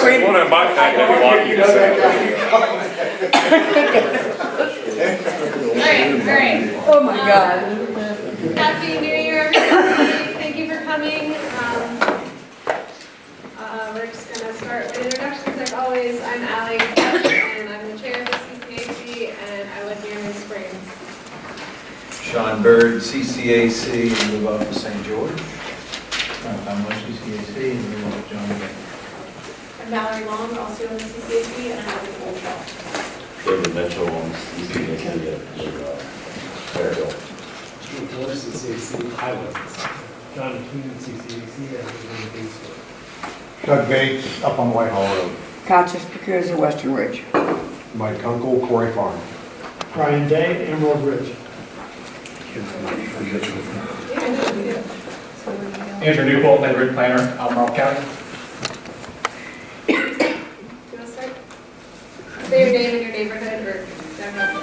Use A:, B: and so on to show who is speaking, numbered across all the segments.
A: screaming.
B: One of my fact that we want you to say.
C: All right.
A: Oh my God.
C: Happy New Year, everybody. Thank you for coming. We're just going to start with introductions like always. I'm Allie, and I'm the chair of the CCAC, and I live here in Springs.
D: Sean Bird, CCAC, and live off of St. George. I'm with CCAC and live off of John Day.
C: I'm Valerie Long, also in the CCAC, and I live in Old Trail.
E: David Mitchell on CCAC at Fairfield.
F: Steve Phillips, CCAC, Highlands. John Keenan, CCAC, and in the basement.
G: Doug Bates, up on Whitehall Road.
A: Constance Procures of Western Ridge.
G: Mike Kunkel, Quarry Farm.
F: Brian Day, Emerald Ridge.
B: Andrew Knuppel, neighborhood planner, Albemarle County.
C: Do you want to start? Say your name and your neighborhood, or general.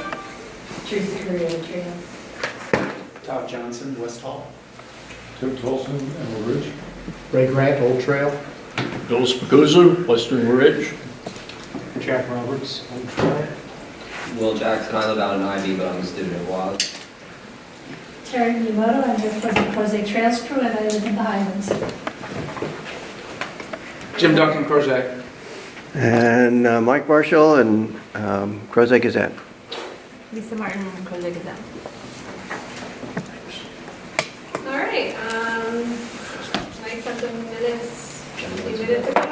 A: Teresa Korea, Trio.
F: Todd Johnson, West Hall.
G: Tim Tolson, Emerald Ridge.
F: Ray Grant, Old Trail.
H: Bill Spicuzza, Western Ridge.
F: Jack Roberts, Old Trail.
I: Will Jackson, I live out in Ivy, but I'm a student of WAS.
J: Terry Yamato, I'm here for the Crozet Trails crew, and I live in the Highlands.
B: Jim Duncan, Crozet.
K: And Mike Marshall and Crozet Gazette.
J: Lisa Martin, Crozet Gazette.
C: All right. I sent the minutes a few minutes ago.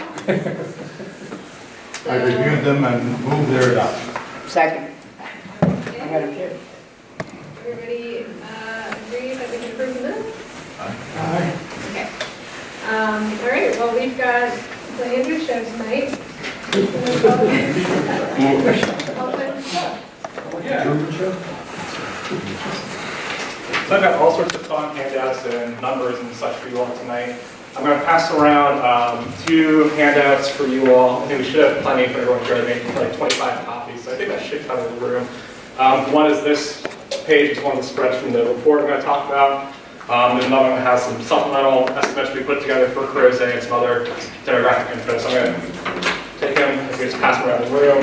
G: I reviewed them and moved their adoption.
A: Second. I got him too.
C: Everybody agree that we can approve the minutes?
F: Aye.
C: Okay. All right, well, we've got the Andrew show tonight.
B: So I've got all sorts of fun handouts and numbers and such for you all tonight. I'm going to pass around 2 handouts for you all. I think we should have plenty for everyone here. I made like 25 copies, so I think that should cover the room. One is this page. It's one of the spreads from the report I'm going to talk about. There's another one that has some supplemental estimates we put together for Crozet and some other demographic info. So I'm going to take them, if we just pass them around the room,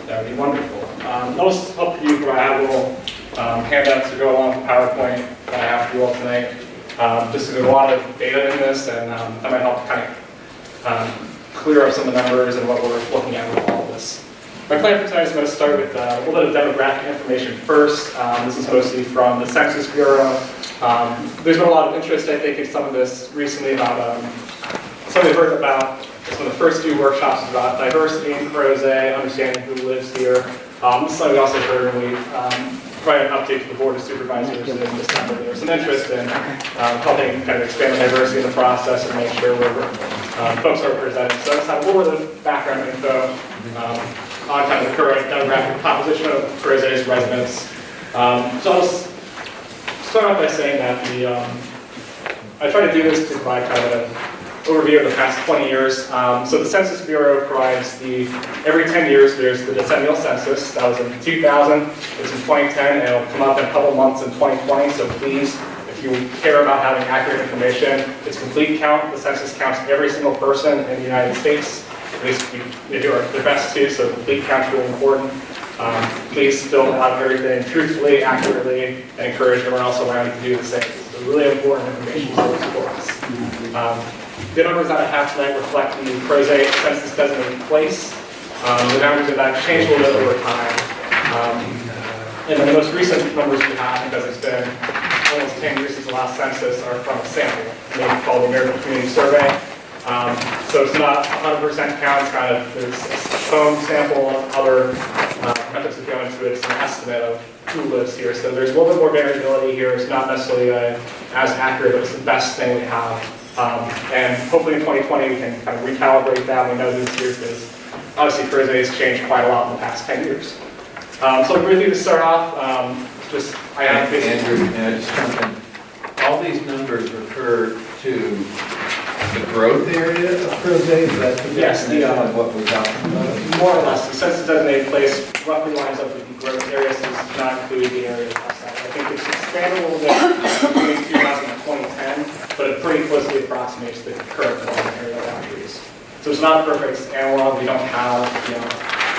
B: that would be wonderful. I'll just help you provide a little handouts to go along with the PowerPoint that I have for you all tonight. Just because there's a lot of data in this, and that might help kind of clear up some of the numbers and what we're looking at with all of this. My plan for tonight is going to start with a little bit of demographic information first. This is mostly from the Census Bureau. There's been a lot of interest, I think, in some of this recently about something we've heard about. Some of the first few workshops is about diversity in Crozet, understanding who lives here. This is something we also heard when we provided an update to the Board of Supervisors in December. There was some interest in helping kind of expand the diversity in the process and make sure folks are represented. So let's have a little bit of background info on kind of the current demographic composition of Crozet's residents. So I'll just start off by saying that I try to do this to provide kind of an overview of the past 20 years. So the Census Bureau provides every 10 years there's the decennial census. That was in 2000, it's in 2010, and it'll come up in a couple months in 2020. So please, if you care about having accurate information, it's a complete count. The census counts every single person in the United States. At least they do their best to, so complete count's really important. Please fill out everything truthfully, accurately, and encourage everyone else around you to do the same. It's a really important information source for us. The numbers that I have tonight reflect the Crozet census designated place. The numbers of that changed a little bit over time. And the most recent numbers we have, because it's been almost 10 years since the last census, are from a sample, maybe called the American Community Survey. So it's not 100% count, it's kind of, there's a phone sample of other methods of going into it. It's an estimate of who lives here. So there's a little bit more variability here. It's not necessarily as accurate, but it's the best thing we have. And hopefully in 2020 we can kind of recalibrate that. We know this year because obviously Crozet has changed quite a lot in the past 10 years. So briefly to start off, I have
D: Andrew, may I just jump in? All these numbers refer to the growth area of Crozet. Is that the definition of what we're talking about?
B: More or less. The census designated place roughly lines up with the growth area, so this does not include the areas outside. I think it's expanded a little bit between 2000 and 2010, but it pretty closely approximates the current development area boundaries. So it's not a perfect analog. We don't have,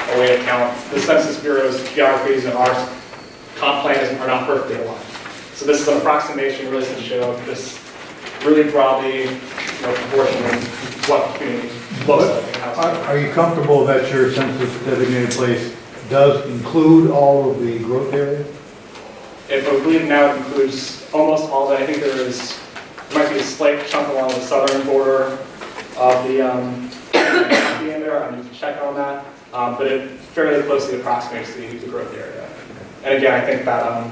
B: a way to count. The Census Bureau's geographies and our comp plans are not perfectly aligned. So this is an approximation really to show this really broadly, proportionally what the community looks like. And how
G: Are you comfortable that your census designated place does include all of the growth area?
B: I believe now it includes almost all that. I think there might be a slight chunk along the southern border of the in there. I need to check on that. But it fairly closely approximates the growth area. And again, I think that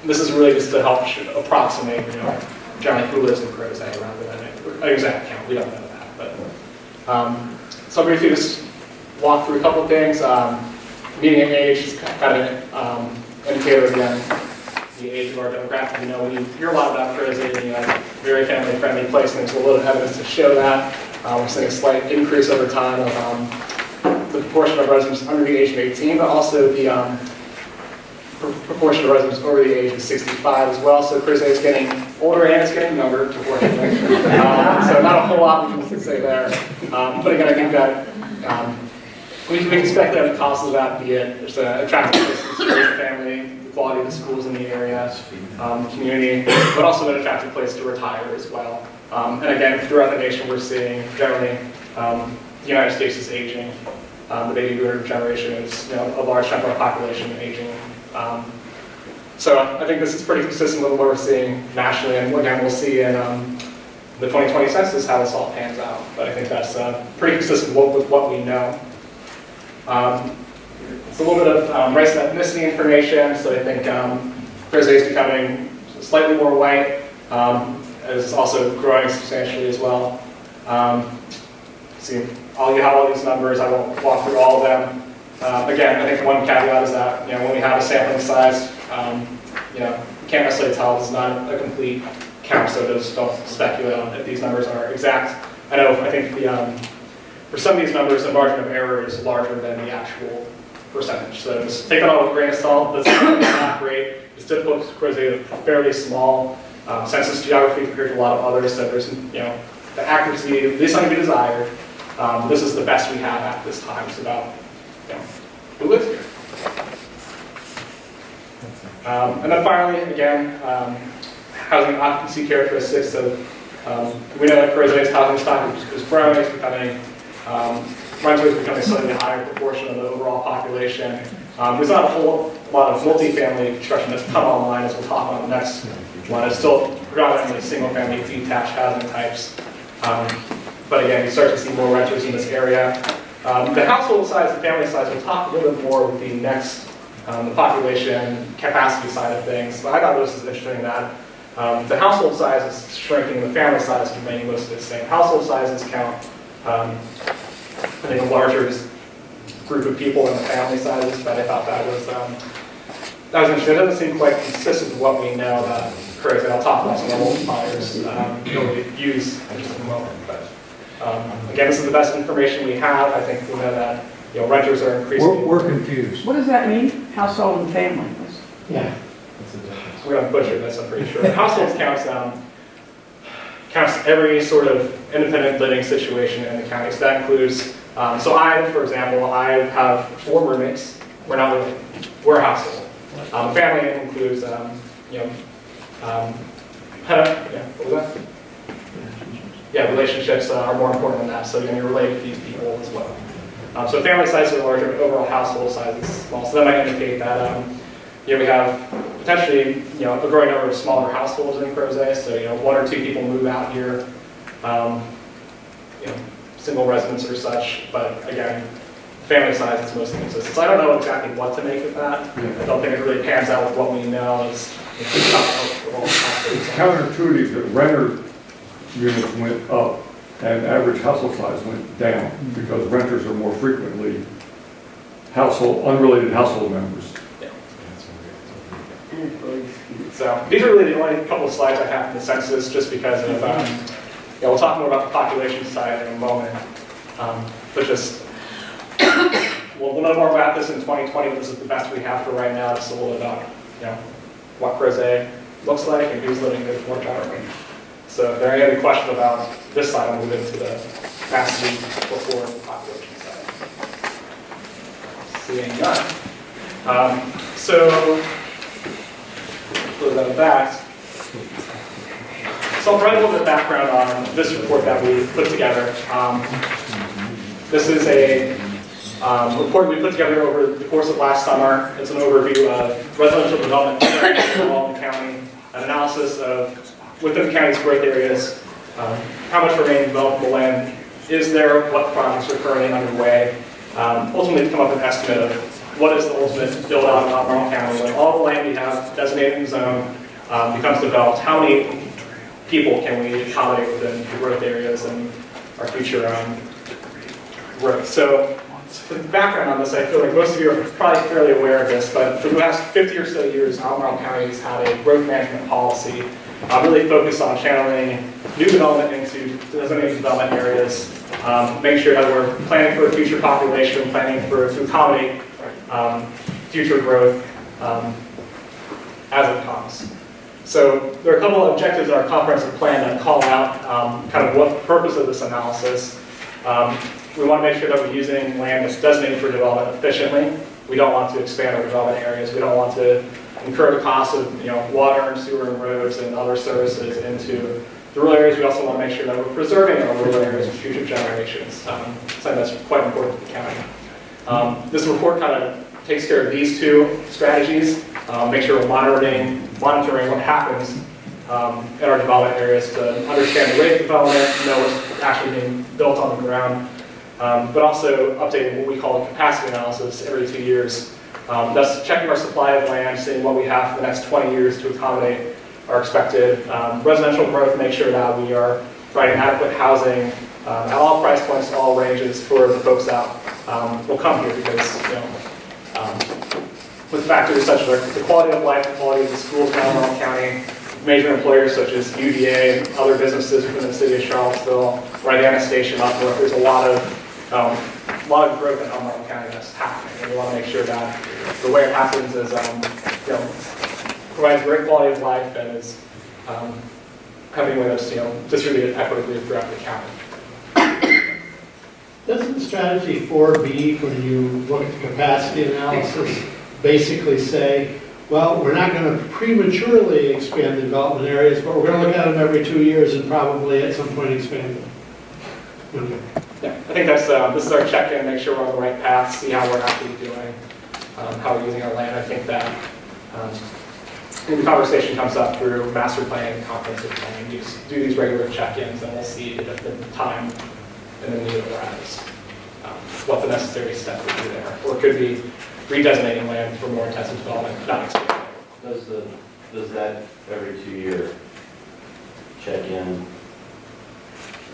B: this is really just to help approximate, generally who lives in Crozet rather than an exact count. We don't know that. But so I'll briefly just walk through a couple of things. Median age is kind of an indicator again, the age of our demographic. When you hear a lot about Crozet, being a very family-friendly place, and there's a little bit of evidence to show that. We're seeing a slight increase over time of the proportion of residents under the age of 18, but also the proportion of residents over the age of 65 as well. So Crozet is getting older and it's getting younger, proportionally. So not a whole lot we can say there. But again, I think that we can speculate on the cost of that, be it there's an attractive place to raise a family, the quality of the schools in the area, the community, but also an attractive place to retire as well. And again, throughout the nation, we're seeing generally the United States is aging. The baby boomer generation is a large chunk of our population aging. So I think this is pretty consistent with what we're seeing nationally, and again, we'll see in the 2020 census how this all pans out. But I think that's pretty consistent with what we know. It's a little bit of race and ethnicity information, so I think Crozet is becoming slightly more white. Is also growing substantially as well. See, you have all these numbers. I won't walk through all of them. Again, I think one caveat is that when we have a sampling size, you can't necessarily tell. This is not a complete count, so just don't speculate on if these numbers are exact. I think for some of these numbers, the margin of error is larger than the actual percentage. So just take that all with a grain of salt. That's not great. It's difficult to Crozet a fairly small census geography compared to a lot of others. So there's the accuracy, at least going to be desired. This is the best we have at this time. It's about who lives here. And then finally, again, housing occupancy characteristics. So we know that Crozet's housing stock is growing. It's becoming renters is becoming a slightly higher proportion of the overall population. There's not a whole lot of multifamily construction that's come online, as we'll talk about the next one. It's still predominantly single-family detached housing types. But again, you start to see more renters in this area. The household size and family size, we'll talk a little bit more with the next, the population capacity side of things. But I thought this was interesting that the household size is shrinking, the family size is remaining mostly the same. Household sizes count, I think, a larger group of people than the family sizes, but I thought that was interesting. It doesn't seem quite consistent with what we know about Crozet. I'll talk about some of the multipliers that we use in just a moment. But again, this is the best information we have. I think we know that renters are increasing.
G: We're confused.
A: What does that mean? Household and family?
F: Yeah.
B: We're going to butcher this, I'm pretty sure. Households counts every sort of independent living situation in the county. So that includes, so for example, I have 4 roommates. We're not really, we're a household. Family includes, what was that? Yeah, relationships are more important than that. So you're related to these people as well. So family size is larger, overall household size is small. So that might indicate that we have potentially a growing number of smaller households in Crozet. So 1 or 2 people move out here, single residents or such. But again, family size is mostly consistent. So I don't know exactly what to make of that. I don't think it really pans out with what we know. It's
L: counterintuitive that renter units went up and average household size went down because renters are more frequently unrelated household members.
B: Yeah. So these are really the only couple of slides I have from the census, just because of we'll talk more about the population side in a moment. But just we'll know more about this in 2020. This is the best we have for right now. Just a little about what Crozet looks like and who's living there more generally. So if there are any other questions about this side, I'll move into the capacity before the population size. Seeing none. So, about that. So I'll provide a little bit of background on this report that we put together. This is a report we put together over the course of last summer. It's an overview of residential development in the county, an analysis of within the county's growth areas, how much remaining developable land is there, what projects are currently underway, ultimately to come up with an estimate of what is the ultimate build out in Albemarle County. When all the land we have designated in the zone becomes developed, how many people can we accommodate within the growth areas and our future growth? So for the background on this, I feel like most of you are probably fairly aware of this, but for the last 50 or so years, Albemarle County has had a growth management policy really focused on channeling new development into designated development areas, make sure that we're planning for a future population, planning to accommodate future growth as it comes. So there are a couple of objectives in our comprehensive plan that call out kind of what the purpose of this analysis. We want to make sure that we're using land that's designated for development efficiently. We don't want to expand our development areas. We don't want to incur the cost of water and sewer and roads and other services into the rural areas. We also want to make sure that we're preserving our rural areas for future generations. Something that's quite important to the county. This report kind of takes care of these two strategies. Make sure we're monitoring what happens in our development areas to understand the rate of development, know what's actually being built on the ground, but also updating what we call a capacity analysis every 2 years. That's checking our supply of land, seeing what we have for the next 20 years to accommodate our expected residential growth, make sure that we are providing adequate housing at all price points, all ranges for the folks that will come here, because with factors such as the quality of life, the quality of the schools in Albemarle County, major employers such as UDA and other businesses within the city of Charlottesville, Rivanna Station up north, there's a lot of growth in Albemarle County that's happening, and we want to make sure that the way it happens is provides great quality of life and is having a way that's distributed equitably throughout the county.
F: Doesn't strategy 4B, when you look at the capacity analysis, basically say, well, we're not going to prematurely expand the development areas, but we're going to look at them every 2 years and probably at some point expand them? Okay.
B: Yeah, I think that's this is our check-in, make sure we're on the right path, see how we're actually doing, how we're using our land. I think that the conversation comes up through master planning and comprehensive planning. You just do these regular check-ins, and we'll see if the time and the need arises, what the necessary steps would be there, or it could be redesignating land for more intensive development, not expanding.
E: Does that every 2 year check-in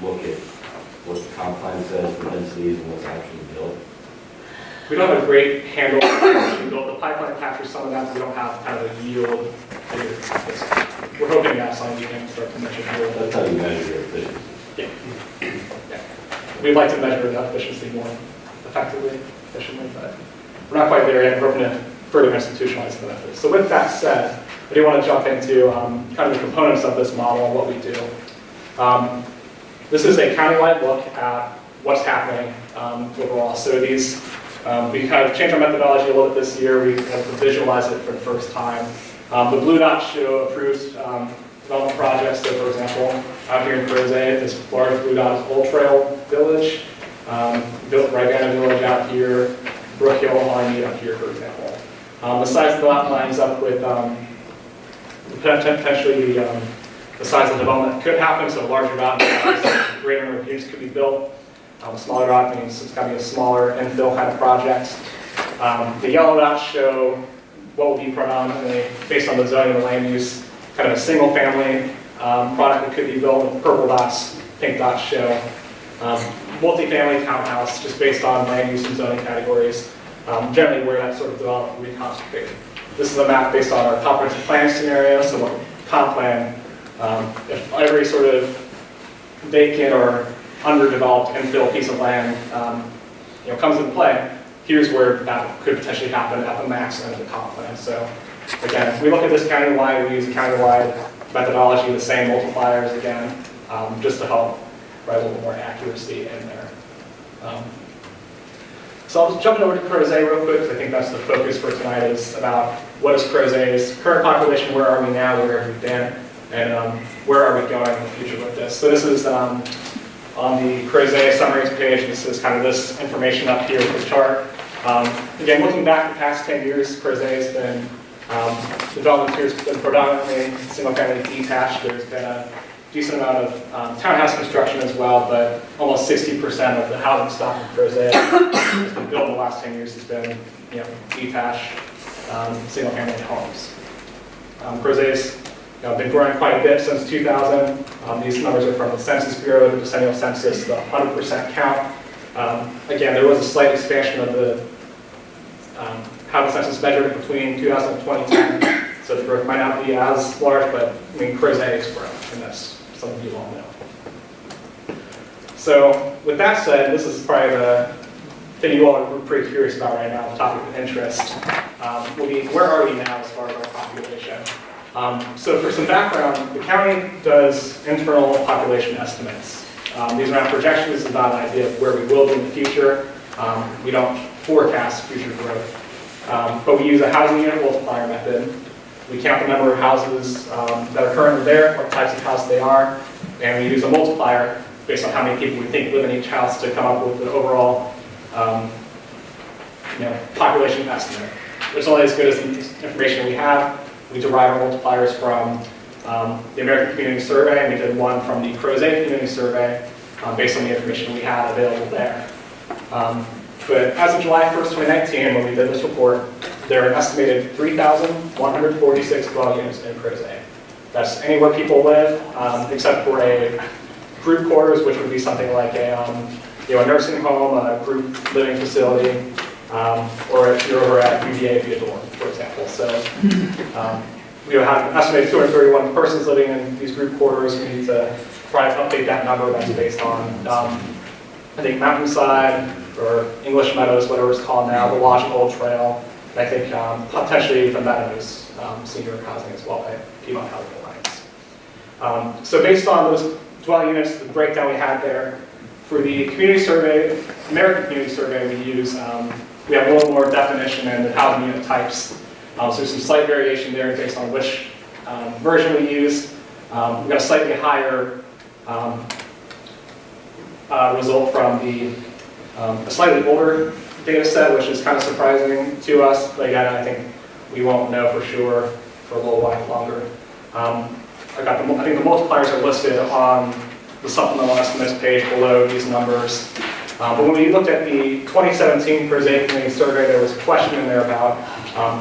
E: look at what the comp plan says for densities and what's actually built?
B: We don't have a great handle on what's actually built. The pipeline captures some of that, but we don't have kind of a yield figure. We're hoping to have some we can start to measure yield.
E: That's how you measure your efficiency.
B: Yeah. We'd like to measure that efficiency more effectively, efficiently, but we're not quite there yet. We're hoping to further institutionalize the methods. So with that said, I do want to jump into kind of the components of this model and what we do. This is a countywide look at what's happening overall. So these, we kind of changed our methodology a little bit this year. We had to visualize it for the first time. The blue dots show approved development projects. So for example, out here in Crozet, this large blue dot is Old Trail Village, Rivanna Village out here, Brook Hill, Harmony up here, for example. The size of the lot lines up with potentially the size of development that could happen. So a larger dot means greater number of units could be built. A smaller dot means it's going to be a smaller infill kind of project. The yellow dots show what will be predominantly, based on the zoning and the land use, kind of a single family product that could be built. The purple dots, pink dots show multifamily townhouse, just based on land use and zoning categories, generally where that sort of development will be concentrated. This is a map based on our comprehensive planning scenario. So what comp plan, if every sort of vacant or underdeveloped infill piece of land comes into play, here's where that could potentially happen at the max end of the comp plan. So again, we look at this countywide, we use a countywide methodology, the same multipliers again, just to help provide a little more accuracy in there. So I'll just jump over to Crozet real quick, because I think that's the focus for tonight, is about what is Crozet's current population, where are we now, where have we been, and where are we going in the future with this. So this is on the Crozet summaries page. This is kind of this information up here with the chart. Again, looking back the past 10 years, Crozet has been, development here has been predominantly single-family detached. There's been a decent amount of townhouse construction as well, but almost 60% of the housing stock in Crozet has been built in the last 10 years has been, detached single-family homes. Crozet's been growing quite a bit since 2000. These numbers are from the Census Bureau, the decennial census, the 100% count. Again, there was a slight expansion of the how the census measured between 2000 and 2010, so the growth might not be as large, but I mean, Crozet is growing, and that's something you all know. So with that said, this is probably the thing you all are pretty curious about right now, the topic of interest. Will be, where are we now as far as our population? So for some background, the county does internal population estimates. These are not projections, it's not an idea of where we will be in the future. We don't forecast future growth. But we use a housing unit multiplier method. We count the number of houses that are currently there, what types of houses they are, and we use a multiplier based on how many people we think live in each house to come up with the overall population estimate. It's only as good as the information we have. We derive our multipliers from the American Community Survey, and we did one from the Crozet Community Survey based on the information we had available there. But as of July 1st, 2019, when we did this report, there are an estimated 3,146 dwelling units in Crozet. That's anywhere people live, except for a group quarters, which would be something like a nursing home, a group living facility, or if you're over at UVA, be a dorm, for example. So we have an estimated 231 persons living in these group quarters. We need to try to update that number. That's based on, I think, Mountainside, or English Meadows, whatever it's called now, the Logical Trail, and I think potentially the Meadows senior housing as well, by Piedmont Housing Alliance. So based on those dwelling units, the breakdown we had there, for the community survey, American Community Survey, we have a little more definition in the housing unit types. So there's some slight variation there based on which version we use. We've got a slightly higher result from a slightly older data set, which is kind of surprising to us, but again, I think we won't know for sure for a little while longer. I think the multipliers are listed on the supplemental estimates page below these numbers. But when we looked at the 2017 Crozet Community Survey, there was a question in there about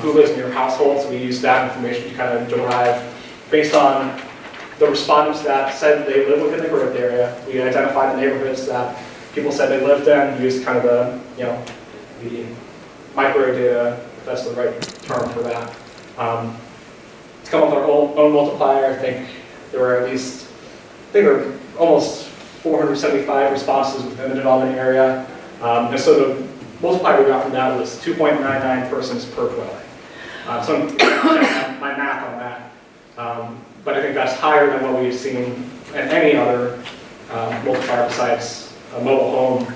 B: who lives in your household, so we used that information to kind of derive, based on the respondents that said they live within the growth area. We identified the neighborhoods that people said they lived in, used kind of the micro data, if that's the right term for that. To come up with our own multiplier, I think there were at least, there were almost 475 responses within the development area. And so the multiplier we got from that was 2.99 persons per dwelling. So I'm checking my math on that. But I think that's higher than what we've seen in any other multiplier besides a mobile home.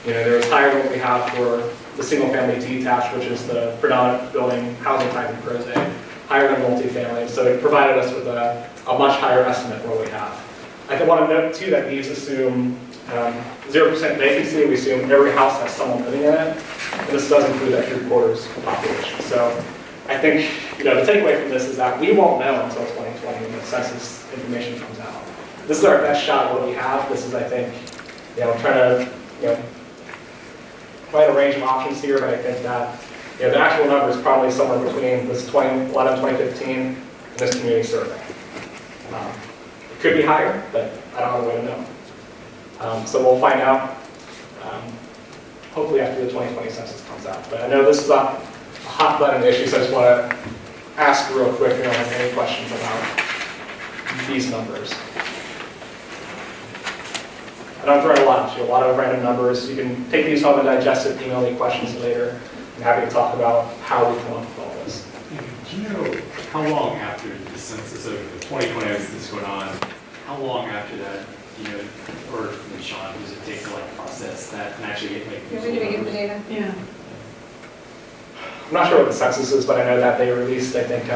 B: There is higher than what we have for the single-family detached, which is the predominant building housing type in Crozet, higher than multifamily. So it provided us with a much higher estimate than what we have. I want to note too that these assume 0% vacancy. We assume every house has someone living in it, and this does include that group quarters population. So I think the takeaway from this is that we won't know until 2020 when the census information comes out. This is our best shot at what we have. This is, I think, trying to quite a range of options here, but I think that the actual number is probably somewhere between this 2011, 2015, and this community survey. It could be higher, but I don't have a way to know. So we'll find out, hopefully after the 2020 census comes out. But I know this is a hot button issue, so I just want to ask real quick if you don't have any questions about these numbers. And I'm throwing a lot of random numbers. You can take these home and digest it, email me questions later. I'm happy to talk about how we come up with all this.
M: Do you know how long after the census, so 2020 is going on, how long after that do you know, or Sean, who's a data collect process that can actually get like.
C: Yeah, when do we get the data?
A: Yeah.
B: I'm not sure what the census is, but I know that they released, I think,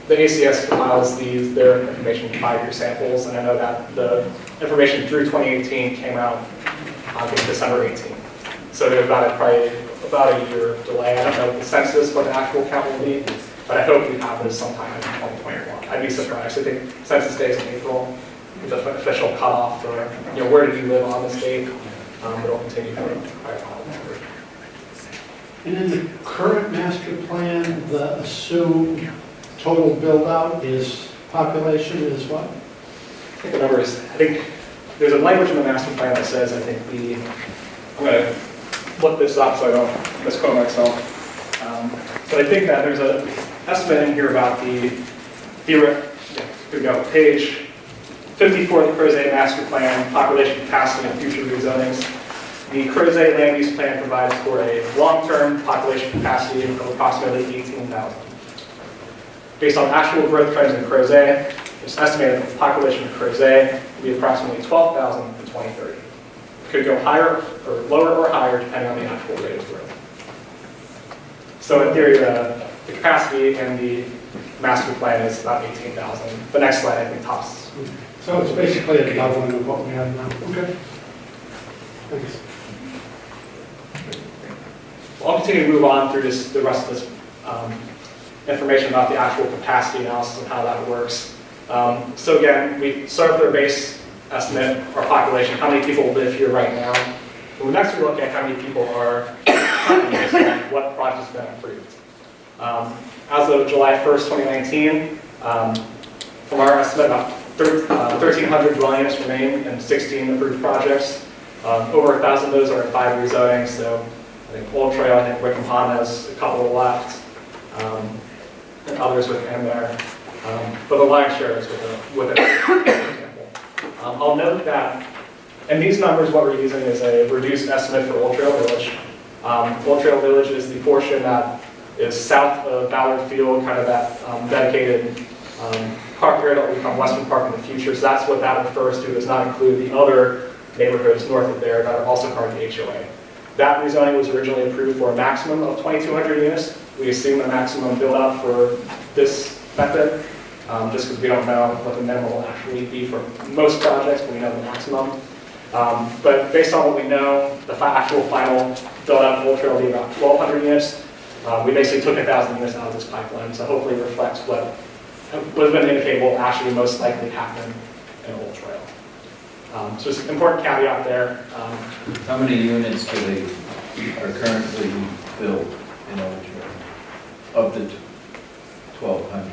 B: the ACS compiles their information in 5-year samples, and I know that the information through 2018 came out, I think, December 18th. So they're probably about a year delay. I don't know the census, what the actual count will be, but I hope we have this sometime in 2021. I'd be surprised. I think census day is in April, the official cutoff for, where did you live on this date? It'll continue for quite a while.
F: And in the current master plan, the assumed total build-out is, population is what?
B: I think the number is, I think there's a language in the master plan that says, I think I'm going to look this up so I don't misquote myself. But I think that there's an estimate in here about here we go, page 54 of the Crozet master plan, population capacity and future rezonings. The Crozet land use plan provides for a long-term population capacity of approximately 18,000. Based on actual growth trends in Crozet, it's estimated that the population of Crozet will be approximately 12,000 in 2030. It could go higher or lower or higher depending on the actual rate of growth. So in theory, the capacity in the master plan is about 18,000. The next slide, I think, tops.
F: So it's basically a doubling of what we have now. Okay. Thanks.
B: Well, I'll continue to move on through the rest of this information about the actual capacity analysis and how that works. So again, we start with our base estimate, our population, how many people live here right now. And next we look at how many people are what projects have been approved. As of July 1st, 2019, from our estimate, about 1,300 dwelling units remain in 16 approved projects. Over 1,000 of those are in 5 rezonings, so I think Old Trail, I think Wickham Pond has a couple left, and others within there. But the lion's share is with it, for example. I'll note that, and these numbers, what we're using is a reduced estimate for Old Trail Village. Old Trail Village is the portion that is south of Ballard Field, kind of that dedicated park area that will become Western Park in the future. So that's what that refers to. It does not include the other neighborhoods north of there that are also part of the HOA. That rezoning was originally approved for a maximum of 2,200 units. We assume the maximum build out for this method, just because we don't know what the minimum will actually be for most projects, but we know the maximum. But based on what we know, the actual final build out of Old Trail will be about 1,200 units. We basically took 1,000 units out of this pipeline, so hopefully it reflects what has been indicated will actually most likely happen in Old Trail. So it's an important caveat there.
D: How many units are currently built in Old Trail of the 1,200?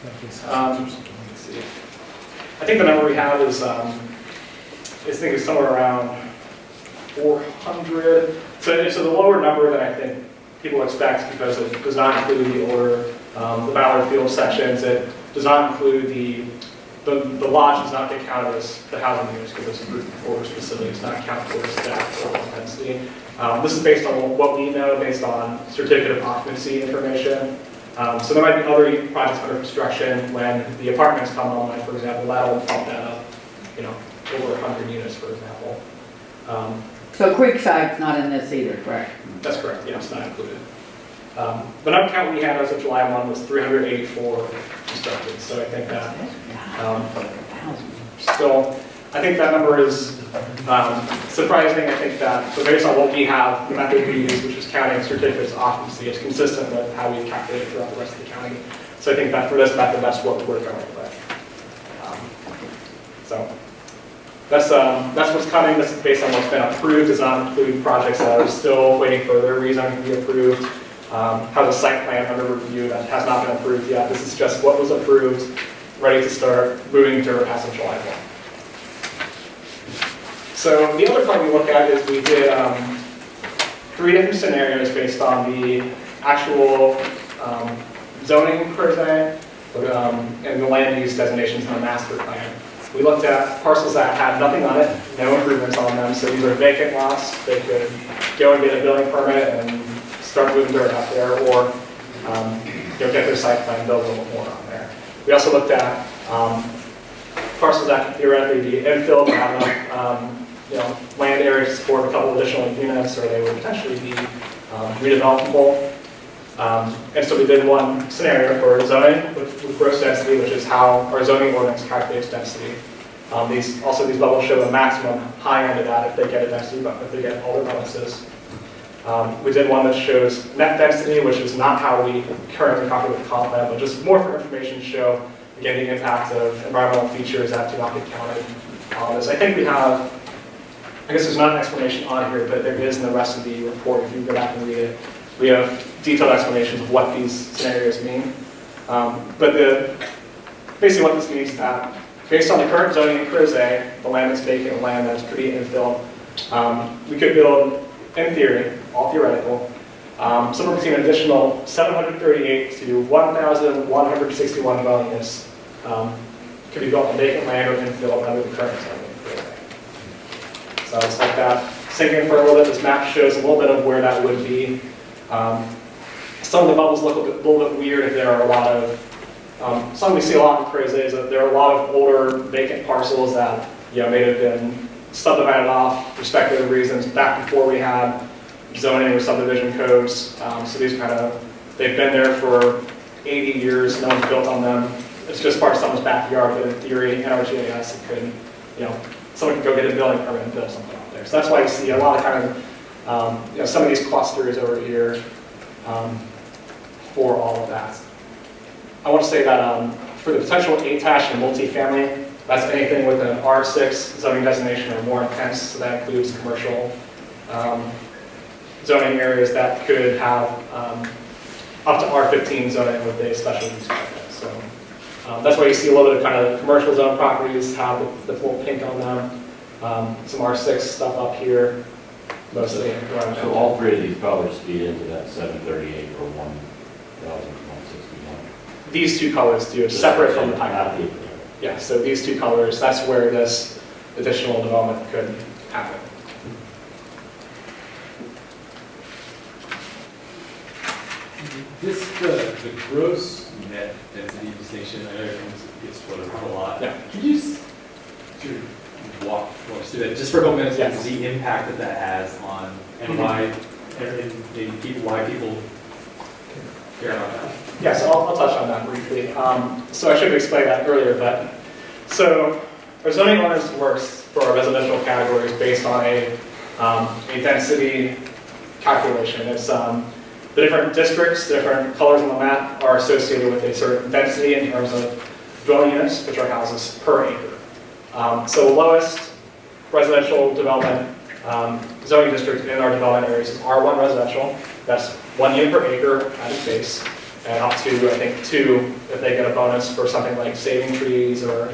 B: Let's see. I think the number we have is, I think it's somewhere around 400. So it's a lower number than I think people expect because it does not include the older, the Ballard Field sections. It does not include the lodge does not get counted as the housing units because it's a group of orders facility. It's not counted towards staff or density. This is based on what we know, based on certificate of occupancy information. So there might be other projects under construction when the apartments come online, for example, that'll bump that up, over 100 units, for example.
A: So Creekside's not in this either, correct?
B: That's correct, yes, not included. The number count we had as of July 1 was 384 constructed, so I think that still, I think that number is surprising. I think that, so based on what we have, the method we use, which is counting certificates of occupancy, is consistent with how we calculate it throughout the rest of the county. So I think that for this method, that's what we're going with. So that's what's coming. This is based on what's been approved. Does not include projects that are still waiting for their rezoning to be approved. Has a site plan under review that has not been approved yet. This is just what was approved, ready to start moving dirt as of July 1. So the other part we look at is we did 3 different scenarios based on the actual zoning Crozet and the land use designations in the master plan. We looked at parcels that had nothing on it, no improvements on them. So these are vacant lots. They could go and get a building permit and start moving dirt out there, or get their site plan, build a little more on there. We also looked at parcels that could theoretically be infilled, have enough land area to support a couple additional units, or they would potentially be redevelopable. And so we did one scenario for zoning with gross density, which is how our zoning ordinance calculates density. These bubbles show the maximum high end of that if they get a density, but if they get all their bonuses. We did one that shows net density, which is not how we currently calculate the comp plan, but just more for information to show, again, the impact of environmental features that do not get counted on this. I think we have, I guess there's not an explanation on here, but there is in the rest of the report if you go back and read it. We have detailed explanations of what these scenarios mean. Basically what this means is that based on the current zoning in Crozet, the land that's vacant, land that's pretty infill, we could build, in theory, all theoretical, somewhere between an additional 738 to 1,161 dwelling units could be built on vacant land or infill under the current zoning in Crozet. So it's like that. Sink in for a little bit. This map shows a little bit of where that would be. Some of the bubbles look a little bit weird if there are a lot of, something we see a lot in Crozet is that there are a lot of older vacant parcels that may have been subdivided off for speculative reasons back before we had zoning or subdivision codes. So these they've been there for 80 years, no one's built on them. It's just part of someone's backyard, but in theory, in our GIS, it could, someone could go get a building permit and build something out there. So that's why you see a lot of some of these clusters over here for all of that. I want to say that for the potential attached and multifamily, that's anything with an R6 zoning designation or more intense, so that includes commercial zoning areas that could have up to R15 zoning with a special use permit. So that's why you see a little bit of commercial zone properties have the full pink on them. Some R6 stuff up here, mostly.
E: So all three of these colors feed into that 738 or 1,161.
B: These two colors do, separate from the pipeline.
E: Not
B: Yeah, so these two colors, that's where this additional development could happen.
M: The gross net density distinction, I know it gets floated around a lot.
B: Yeah.
M: Can you just walk us through that, just for a couple minutes,
B: Yes.
M: the impact that that has on, and why, and maybe why people care about that?
B: Yeah, so I'll touch on that briefly. So I should have explained that earlier, but so our zoning ordinance works for our residential categories based on a density calculation. It's the different districts, the different colors on the map are associated with a certain density in terms of dwelling units, which are houses per acre. So the lowest residential development zoning district in our development areas is R1 residential. That's 1 unit per acre at its base, and up to, I think, 2 if they get a bonus for something like saving trees or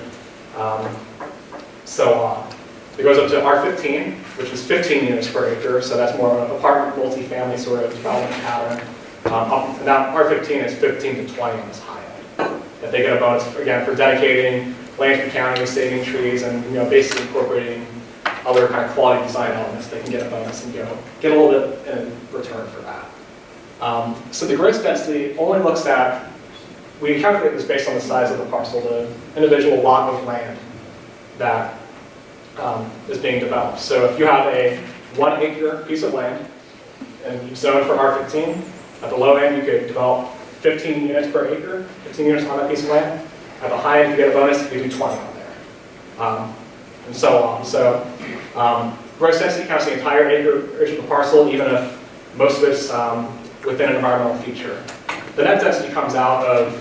B: so on. It goes up to R15, which is 15 units per acre, so that's more of an apartment, multifamily sort of development pattern. And now R15 is 15 to 20 on this high end. If they get a bonus, again, for dedicating land to the county, saving trees, and basically incorporating other quality design elements, they can get a bonus and get a little bit in return for that. So the gross density only looks at, we calculate this based on the size of the parcel, the individual lot of land that is being developed. So if you have a 1 acre piece of land and you zone for R15, at the low end you could develop 15 units per acre, 15 units on that piece of land. At the high end you get a bonus if you do 20 on there. And so on. So gross density counts the entire acreage of the parcel, even if most of it's within an environmental feature. The net density comes out of,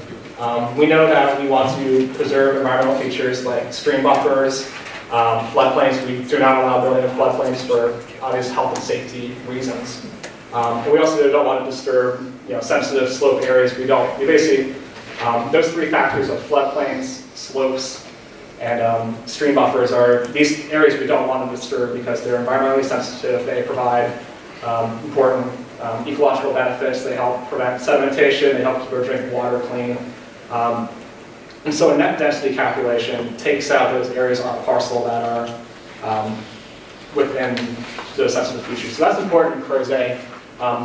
B: we know that we want to preserve environmental features like stream buffers, floodplains. We do not allow building of floodplains for obvious health and safety reasons. And we also don't want to disturb sensitive slope areas. We basically, those 3 factors of floodplains, slopes, and stream buffers are these areas we don't want to disturb because they're environmentally sensitive. They provide important ecological benefits. They help prevent sedimentation. They help keep our drinking water clean. And so a net density calculation takes out those areas on a parcel that are within those sensitive features. So that's important in Crozet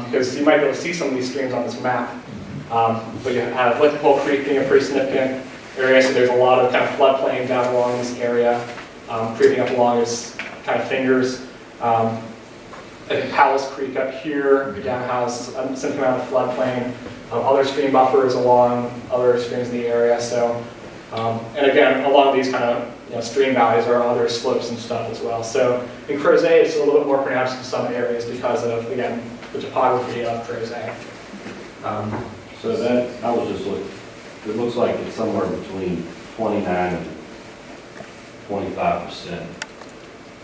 B: because you might be able to see some of these streams on this map. But you have Lickpool Creek being a pretty significant area. So there's a lot of kind of floodplain down along this area, creeping up along its kind of fingers. I think Palace Creek up here, down has a significant amount of floodplain. Other stream buffers along other streams in the area. So, and again, along these kind of stream valleys are other slopes and stuff as well. So in Crozet, it's a little bit more pronounced in some areas because of, again, the topography of Crozet.
E: So that, I was just looking, it looks like it's somewhere between 29 and 25%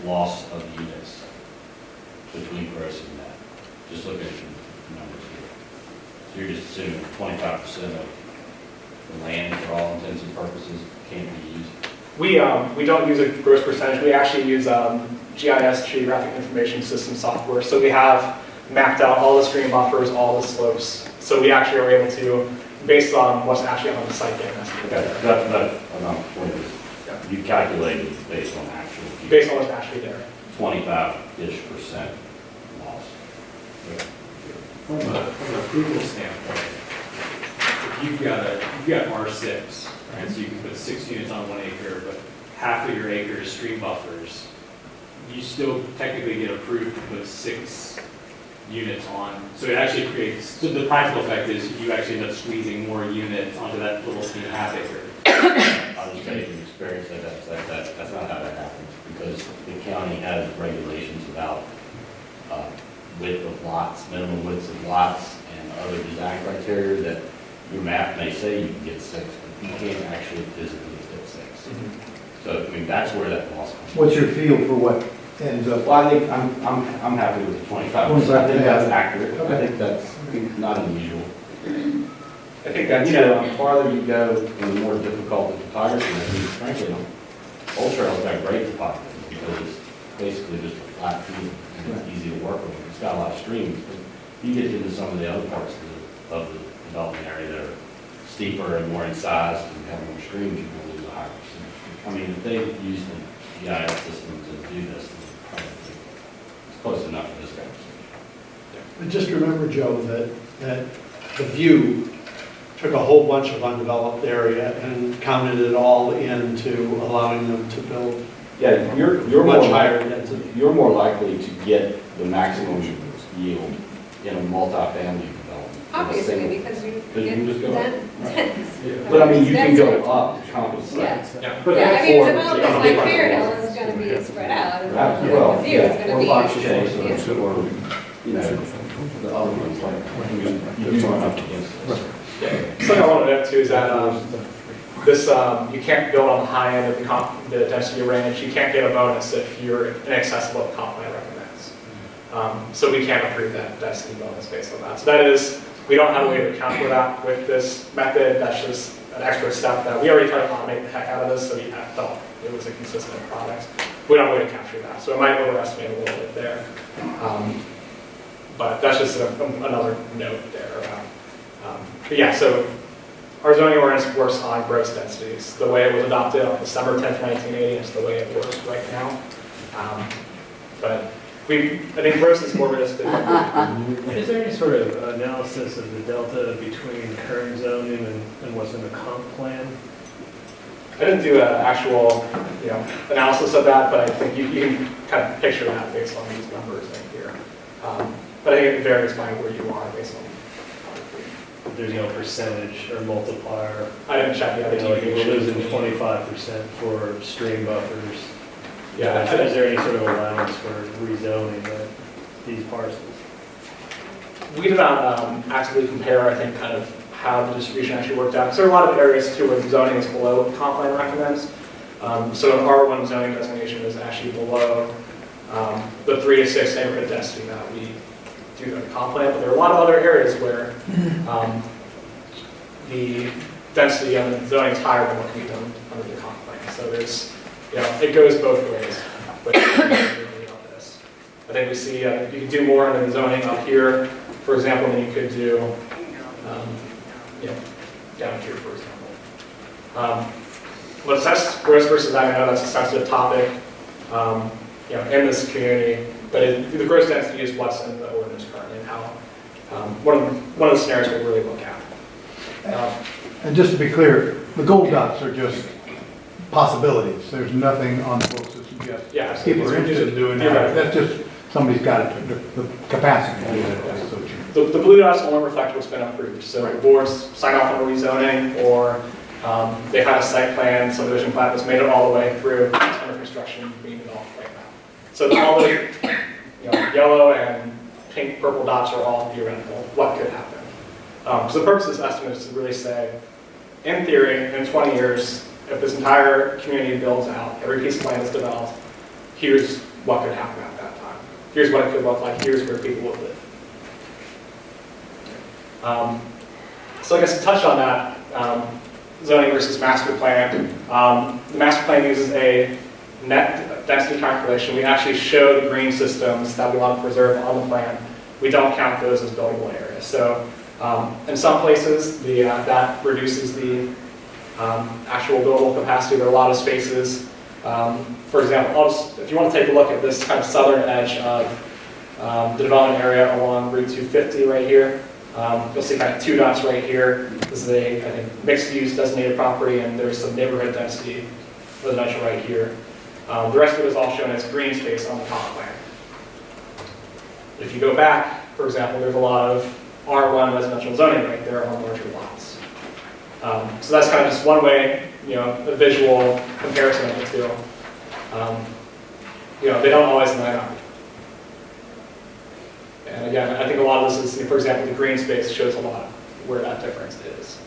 E: loss of units between gross and net. Just looking at the numbers here. So you're just assuming 25% of the land for all intents and purposes can't be used?
B: We don't use a gross percentage. We actually use GIS, Geographic Information System software. So we have mapped out all the stream buffers, all the slopes. So we actually are able to, based on what's actually on the site, get an estimate.
E: Okay, that another point is, you calculated based on actual.
B: Based on what's actually there.
E: 25-ish% loss.
M: From an approval standpoint, if you've got R6, right, so you can put 6 units on 1 acre, but half of your acre is stream buffers, you still technically get approved to put 6 units on. So it actually creates, so the practical effect is you actually end up squeezing more units onto that little 1.5 acre.
E: I'll just tell you from experience that that's not how that happens, because the county has regulations about width of lots, minimum widths of lots, and other design criteria that your map may say you can get 6, but you can't actually physically fit 6. So, I mean, that's where that loss comes from.
G: What's your feel for what ends up?
E: Well, I think I'm happy with the 25%. I think that's accurate.
G: Okay.
E: I think that's not unusual.
B: I think that's,
E: the farther you go, the more difficult the topography is. I mean, frankly, Old Trail's got great topography because it's basically just a flat field and it's easy to work with. It's got a lot of streams, but you get into some of the other parts of the development area that are steeper and more incised and have more streams, you're going to lose a higher percentage. I mean, if they use the GIS system to do this, then probably it's close enough for this conversation.
F: But just remember, Joe, that the view took a whole bunch of undeveloped area and counted it all into allowing them to build.
E: Yeah, you're
F: much
E: more
F: higher
E: likely,
F: density.
E: you're more likely to get the maximum yield in a multifamily development.
C: Obviously, because you
E: Because you can just go up.
C: dense.
E: But I mean, you can go up to compensate.
C: Yeah.
E: But
C: Yeah, I mean,
E: or-
C: development like Fairhill is gonna be spread out, and
E: Well,
C: the view is
E: yeah,
C: gonna
E: or
C: be.
E: Fox Chase,
C: Yeah.
E: or, you know, the other ones like, you do run up against this.
B: something I want to note too is that this you can't build on the high end of the density range. You can't get a bonus if you're in excess of what the comp plan recommends. So we can't approve that density bonus based on that. So that is, we don't have a way to account for that with this method. That's just an extra step that we already tried to automate the heck out of this, so we felt it was a consistent product. We don't have a way to capture that, so it might overestimate a little bit there. But that's just another note there about. But yeah, so our zoning ordinance works on gross densities. The way it was adopted on December 10th, 1980 is the way it works right now. But I think gross is more realistic.
N: Is there any sort of analysis of the delta between current zoning and what's in the comp plan?
B: I didn't do an actual, analysis of that, but I think you can kind of picture that based on these numbers right here. But I think it varies by where you are based on.
N: There's no percentage or multiplier.
B: I didn't check the other
N: Like we're losing
B: deviations.
N: 25% for stream buffers.
B: Yeah.
N: Is there any sort of allowance for rezoning these parcels?
B: We did not actively compare, I think, kind of how the distribution actually worked out. Because there are a lot of areas too where the zoning is below what the comp plan recommends. So an R1 zoning designation is actually below the 3 to 6 neighborhood density that we do the comp plan. But there are a lot of other areas where the density on the zoning is higher than what can be done under the comp plan. So there's, it goes both ways. But this. I think we see you can do more under the zoning up here, for example, than you could do down here, for example. But that's gross versus net. I know that's a sensitive topic, in this community. But the gross density is what's in the ordinance currently, and how one of the scenarios we really look at.
G: And just to be clear, the gold dots are just possibilities. There's nothing on the books that suggests
B: Yeah, absolutely.
G: people are interested in doing that. That's just, somebody's got the capacity to do that. That's so true.
B: The blue dots only reflect what's been approved. So the boards sign off on a rezoning, or they've had a site plan, subdivision plan that's made it all the way through, it's under construction, being developed right now. So all the yellow and pink, purple dots are all theoretical, what could happen. So the purpose of this estimate is to really say, in theory, in 20 years, if this entire community builds out, every piece of land is developed, here's what could happen at that time. Here's what it could look like, here's where people would live. So I guess to touch on that, zoning versus master plan. The master plan uses a net density calculation. We actually show the green systems that we want to preserve on the plan. We don't count those as buildable areas. So in some places, that reduces the actual buildable capacity. There are a lot of spaces. For example, if you want to take a look at this kind of southern edge of the development area along Route 250 right here, you'll see kind of two dots right here. This is I think, mixed-use designated property, and there's some neighborhood density residential right here. The rest of it is all shown as green space on the top plan. If you go back, for example, there's a lot of R1 residential zoning right there on larger lots. So that's kind of just one way, a visual comparison of the two. They don't always line up. And again, I think a lot of this is, for example, the green space shows a lot where that difference is.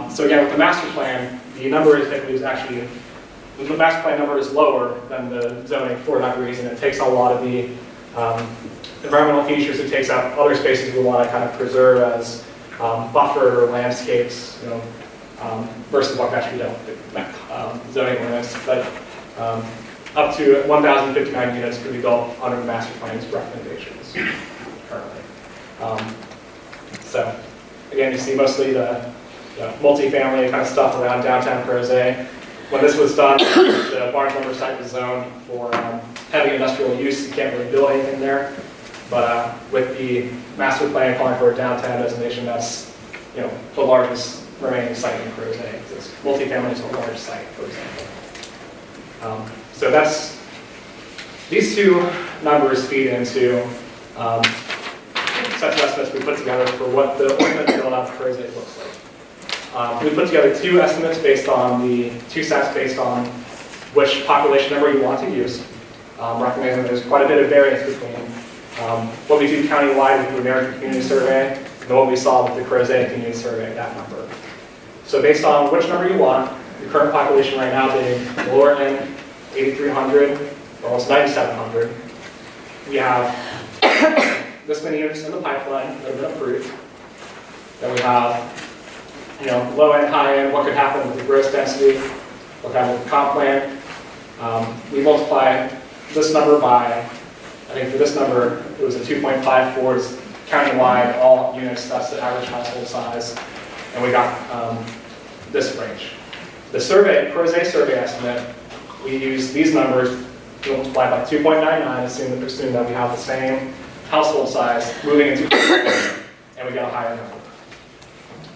B: So again, with the master plan, the number is actually, the master plan number is lower than the zoning for that reason. It takes a lot of the environmental features. It takes out other spaces we want to kind of preserve as buffer landscapes, versus what actually don't zoning ordinance. But up to 1,059 units could be built under the master plan's recommendations currently. So again, you see mostly the multifamily kind of stuff around downtown Crozet. When this was done, the barn lumber site was zoned for heavy industrial use. You can't really build anything there. But with the master plan calling for a downtown designation, that's the largest remaining site in Crozet. Multifamily is the largest site, for example. So these two numbers feed into such estimates we put together for what the ultimate build out of Crozet looks like. We put together two estimates based on two sets based on which population number you want to use. Recognizing there's quite a bit of variance between what we do countywide with the American Community Survey and what we saw with the Crozet Community Survey, that number. So based on which number you want, the current population right now being lower end 8,300, almost 9,700. We have this many units in the pipeline that have been approved. Then we have low end, high end, what could happen with the gross density, what kind of comp plan. We multiply this number by, I think for this number, it was a 2.54, it's countywide, all units, that's the average household size, and we got this range. The Crozet survey estimate, we use these numbers multiplied by 2.99, assume that we have the same household size moving into Crozet, and we get a higher number.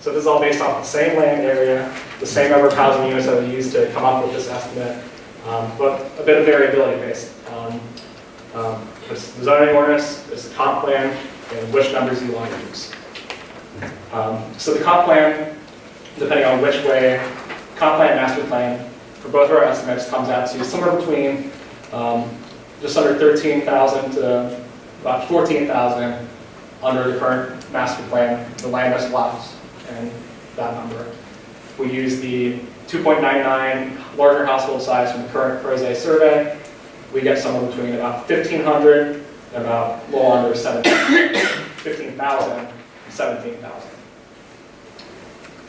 B: So this is all based off the same land area, the same number of housing units that we used to come up with this estimate, but a bit of variability based on the zoning ordinance, this comp plan, and which numbers you want to use. So the comp plan, depending on which way, comp plan and master plan, for both of our estimates comes out to somewhere between just under 13,000 to about 14,000 under the current master plan, the land that's left, and that number. We use the 2.99 larger household size from the current Crozet survey. We get somewhere between about 1,500 and about a little under 15,000 and 17,000.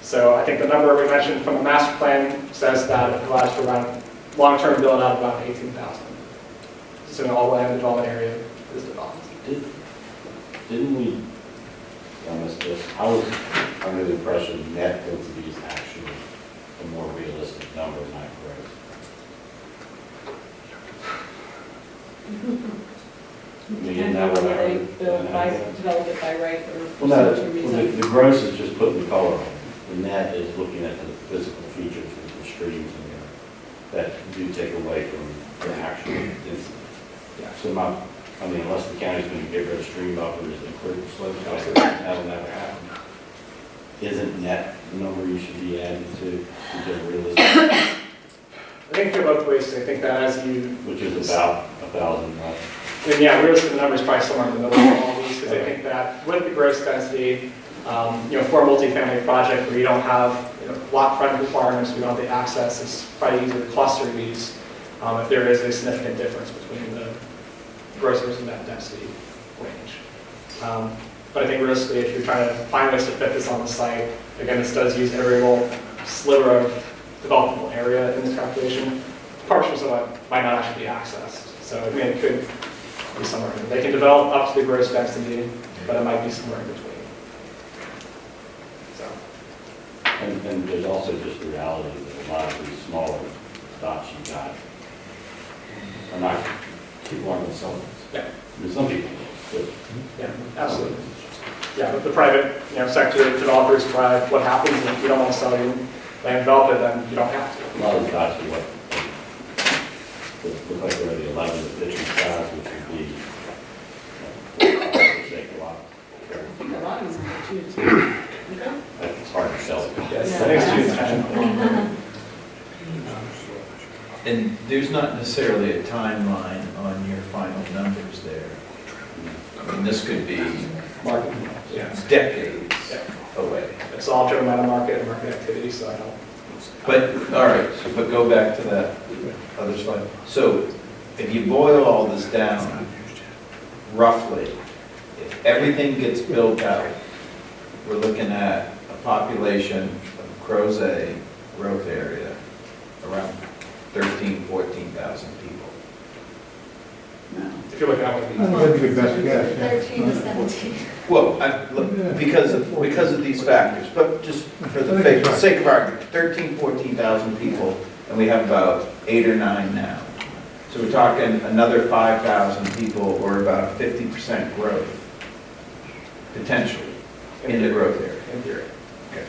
B: So I think the number we mentioned from the master plan says that it allows for around long-term build out of about 18,000. Assuming all the land development area is developed.
E: Didn't we, I missed this, I was under the impression net density is actually a more realistic number, not correct? Isn't that what I
O: Whether they
E: heard?
O: build by, develop it by right or
E: Well, no,
O: pursuant to
E: well,
O: rezone.
E: the gross is just putting the color on. The net is looking at the physical features of the streams in there that do take away from the actual density. So I mean, unless the county's going to get rid of stream buffers and clear the slopes, that'll never happen. Isn't net the number you should be adding to get realistic?
B: I think they're both ways. I think that as you,
E: Which is about 1,000 left.
B: and yeah, realistic the number is probably somewhere in the middle of all these, because I think that with the gross density, for a multifamily project where you don't have lot front requirements, we don't have the access, it's probably easier to cluster these if there is a significant difference between the gross versus net density range. But I think realistically, if you're trying to find ways to fit this on the site, again, this does use every little sliver of developable area in this calculation. Portions of it might not actually be accessed. So I mean, it could be somewhere in there. They can develop up to the gross density, but it might be somewhere in between. So.
E: And there's also just the reality that a lot of these smaller dots you got are not, people aren't going to sell them.
B: Yeah.
E: I mean, some people do.
B: Yeah, absolutely. Yeah, but the private sector developers drive what happens, and if you don't want to sell your land develop it, then you don't have to.
E: A lot of the dots are what, look like they're the 11 to 50 size, which would be, a lot.
O: A lot is too.
E: It's hard to sell.
B: Yes, I think
D: And there's not necessarily a timeline on your final numbers there. I mean, this could be decades away.
B: it's all driven by the market and market activity, so I don't.
D: But, all right, but go back to that other slide. So if you boil all this down, roughly, if everything gets built out, we're looking at a population of Crozet growth area around 13,000, 14,000 people.
B: If you're looking at what
G: That'd be the best guess, yeah.
J: 13 to 17.
D: Well, look, because of these factors, but just for the sake of argument, 13,000, 14,000 people, and we have about 8 or 9 now. So we're talking another 5,000 people, or about 50% growth, potentially, in the growth area.
B: in theory.
D: Okay.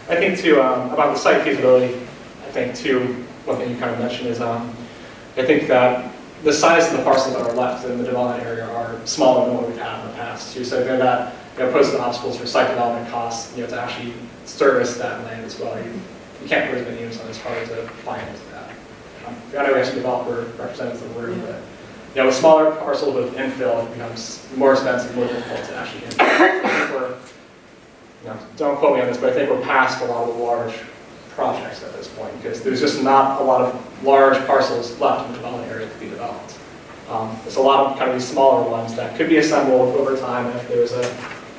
B: I think too, about the site feasibility, I think too, one thing you kind of mentioned is, I think that the size of the parcels that are left in the development area are smaller than what we've had in the past too. So again, that poses the obstacles for site development costs, to actually service that land as well. You can't put as many units on, it's hard to finance that. I know we have some developer representatives in the room, but with smaller parcels with infill, it becomes more expensive, more difficult to actually infill. I think we're, don't quote me on this, but I think we're past a lot of the large projects at this point, because there's just not a lot of large parcels left in the development area to be developed. There's a lot of kind of these smaller ones that could be assembled over time if there's an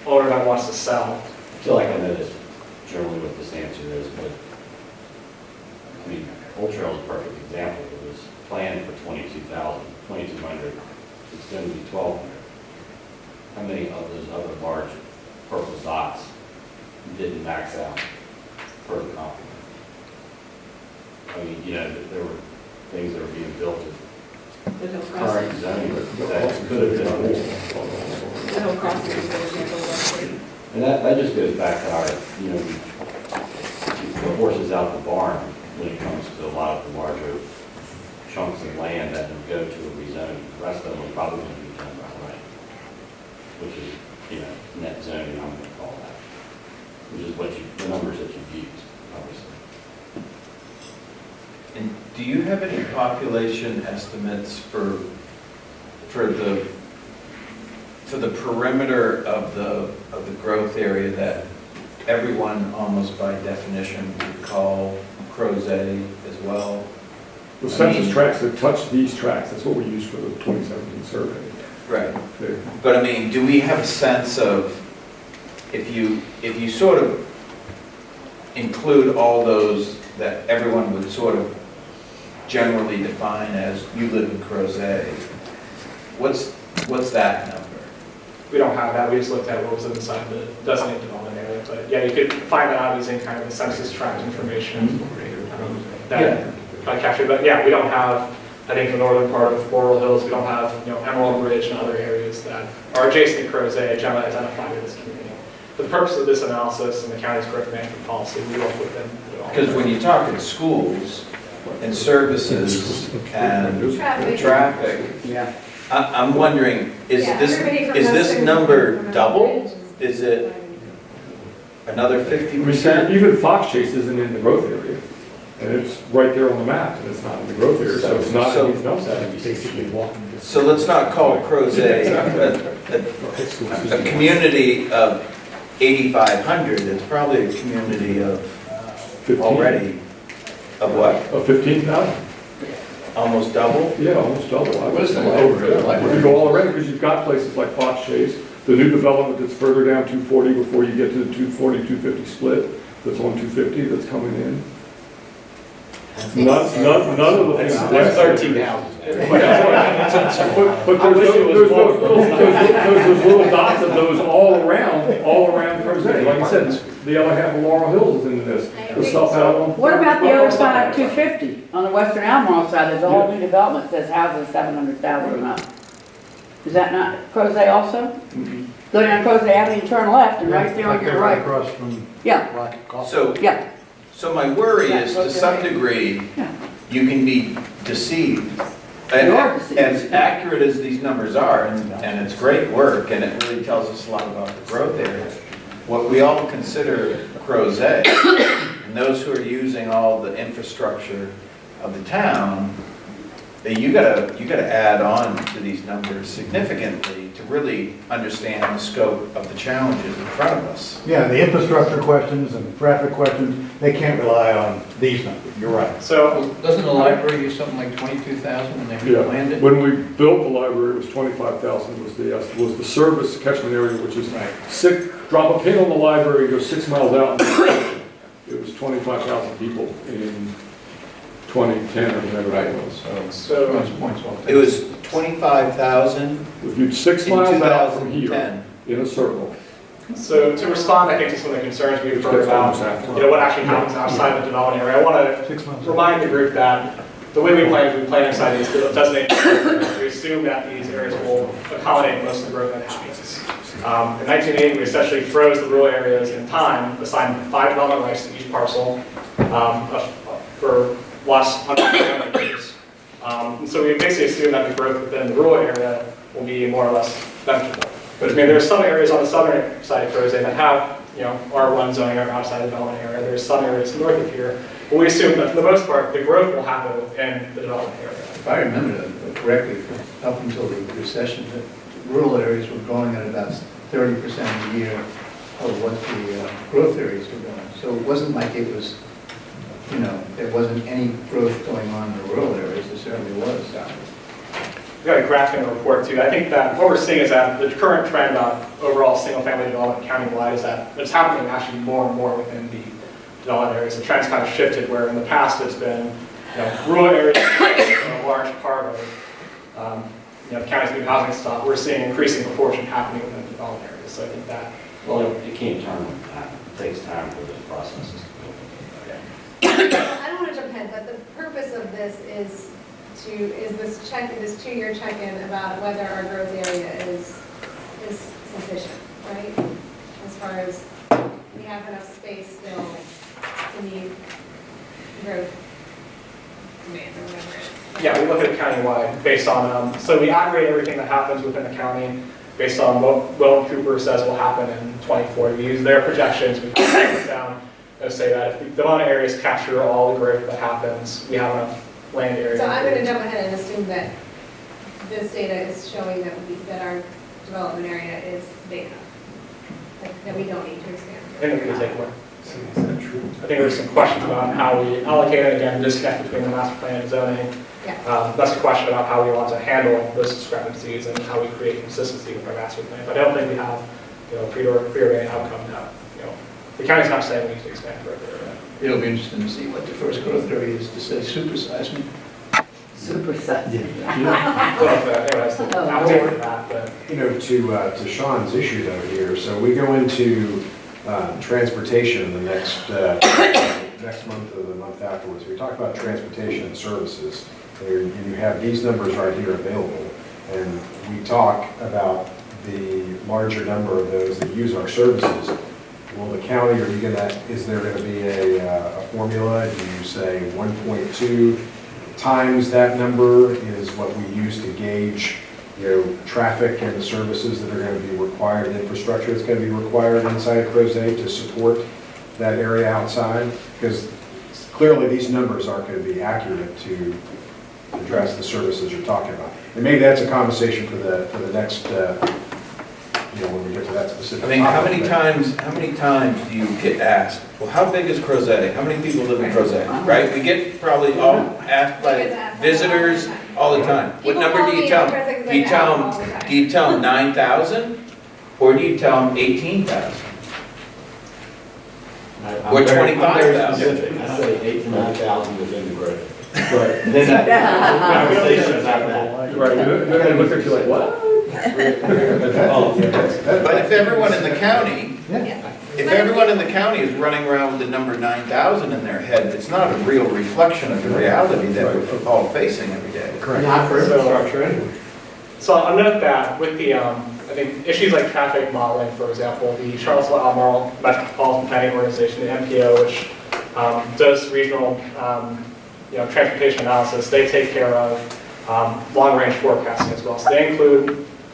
B: owner that wants to sell.
E: I feel like I know this generally what this answer is, but I mean, Old Trail is a perfect example. It was planned for 22,000, 2,200. It's going to be 1,200. How many of those other large purple dots didn't max out per the complement? I mean, there were things that were being built at current zoning that could have been more.
O: The whole crossing is for example,
E: And that just goes back to our, the horses out the barn when it comes to a lot of the larger chunks of land that would go to a rezoning. The rest of them are probably going to be done by right, which is, net zoning, I'm going to call that, which is the numbers that you've used, obviously.
D: And do you have any population estimates for the perimeter of the growth area that everyone almost by definition would call Crozet as well?
L: The census tracts that touch these tracts, that's what we use for the 2017 survey.
D: Right. But I mean, do we have a sense of, if you sort of include all those that everyone would sort of generally define as you live in Crozet, what's that number?
B: We don't have that. We just looked at what was inside the designated development area. But yeah, you could find that out using kind of the census tract information that kind of captured. But yeah, we don't have I think the northern part of Laurel Hills, we don't have, Emerald Ridge and other areas that are adjacent to Crozet, generally identified in this community. For the purpose of this analysis and the county's growth management policy, we work with them.
D: Because when you talk in schools and services and traffic,
A: Yeah.
D: I'm wondering, is
C: Yeah,
D: this,
C: everybody from
D: is this
C: Western-
D: number double? Is it another 50%?
L: Even Fox Chase isn't in the growth area, and it's right there on the map, and it's not in the growth area, so it's not in these numbers.
F: Basically walking.
D: So let's not call Crozet a community of 8,500, it's probably a community of
L: 15.
D: already, of what,
L: Of 15,000?
D: almost double?
L: Yeah, almost double.
H: What is the library?
L: If you go all around, because you've got places like Fox Chase, the new development that's further down 240 before you get to the 240, 250 split, that's on 250 that's coming in. None of the things.
B: That's 13,000.
L: But there's those little dots of those all around Crozet. Like I said, the other half of Laurel Hills is into this. The stuff out on.
A: What about the other side of 250? On the western Albemarle side, there's a whole new development that says houses 700,000 and up. Is that not Crozet also? Go down Crozet Avenue and turn left, and right there on your right.
G: Across from.
A: Yeah,
D: So,
A: yeah.
D: so my worry is to some degree, you can be deceived.
A: You are deceived.
D: As accurate as these numbers are, and it's great work, and it really tells us a lot about the growth areas, what we all consider Crozet, and those who are using all the infrastructure of the town, you gotta add on to these numbers significantly to really understand the scope of the challenges in front of us.
G: Yeah, the infrastructure questions and traffic questions, they can't rely on these numbers, you're right.
B: So,
H: Doesn't the library use something like 22,000 when they planned
L: Yeah,
H: it?
L: when we built the library, it was 25,000 was the service catchment area, which is drop a pin on the library, go 6 miles out. It was 25,000 people in 2010 or whatever it was.
B: so
D: It was 25,000
L: If you're 6
D: in
L: miles out from
D: 2010.
L: here, in a circle.
B: So to respond, I think, to some of the concerns we've heard about, what actually happens outside the development area, I want to remind the group that the way we plan inside these designated areas. We assume that these areas will accommodate most of the growth that happens. In 1980, we essentially froze the rural areas in time, assigned 5 development rights to each parcel for last 100 years. And so we basically assume that the growth within the rural area will be more or less beneficial. But I mean, there's some areas on the southern side of Crozet that have, R1 zoning or outside the development area. There's some areas north of here. But we assume that for the most part, the growth will happen within the development area.
P: If I remember correctly, up until the recession, the rural areas were growing at about 30% a year of what the growth areas were going. So it wasn't like it was, there wasn't any growth going on in the rural areas. There certainly was.
B: We've got a graph in the report too. I think that what we're seeing is that the current trend about overall single-family development countywide is that it's happening actually more and more within the development areas. The trend's kind of shifted where in the past it's been, rural areas a large part of the county's new housing stock. We're seeing increasing proportion happening within the development areas. So I think that.
E: Well, it can't turn like that. It takes time for those processes to go.
C: I don't want to jump ahead, but the purpose of this is this 2-year check-in about whether our growth area is sufficient, right? As far as we have enough space still to meet growth demand or whatever it is.
B: Yeah, we look at it countywide based on, so we aggregate everything that happens within the county based on what Will and Cooper says will happen in 2040. We use their projections, we break it down and say that if the development areas capture all the growth that happens, we have enough land area.
C: So I'm going to jump ahead and assume that this data is showing that our development area is big enough, that we don't need to expand.
B: I think we can take one. I think there's some questions about how we allocate it, again, disconnect between the master plan and zoning.
C: Yeah.
B: That's a question about how we want to handle those discrepancies and how we create consistency with our master plan. But I don't think we have, preordained outcome now. The county's not saying we need to expand further.
P: It'll be interesting to see what the first growth area is to say supersize me.
A: Supersize.
Q: To Sean's issue though here, so we go into transportation the next month or the month afterwards. We talk about transportation and services. and you have these numbers right here available, and we talk about the larger number of those that use our services, will the county, is there gonna be a formula? Do you say 1.2 times that number is what we use to gauge, traffic and the services that are gonna be required, and infrastructure that's gonna be required inside of Crozet to support that area outside? Because clearly these numbers aren't gonna be accurate to address the services you're talking about. And maybe that's a conversation for the next, when we get to that specific
D: I mean, how
Q: topic.
D: many times do you get asked, well, how big is Crozet? How many people live in Crozet, right? We get probably all asked by visitors all the time. What
C: People
D: number
C: call
D: do you
C: me
D: tell
C: in
D: them?
C: Crozet 'cause
D: Do you
C: I
D: tell
C: know all the
D: them,
C: time.
D: do you tell them 9,000? Or do you tell them 18,000? Or 25,000.
E: Specific. I say 8 to 9,000 within the grade. But then that conversation about that.
L: Right, they're gonna look at you like, what?
D: But if everyone in the county, if everyone in the county is running around with the number 9,000 in their head, it's not a real reflection of the reality that we're all facing every day.
Q: Correct.
F: Not for infrastructure anyway.
B: So I'll note that with the, I think issues like traffic modeling, for example, the Charlottesville Albemarle Metropolitan Planning Organization, the MPO, which does regional, transportation analysis, they take care of long-range forecasting as well. So they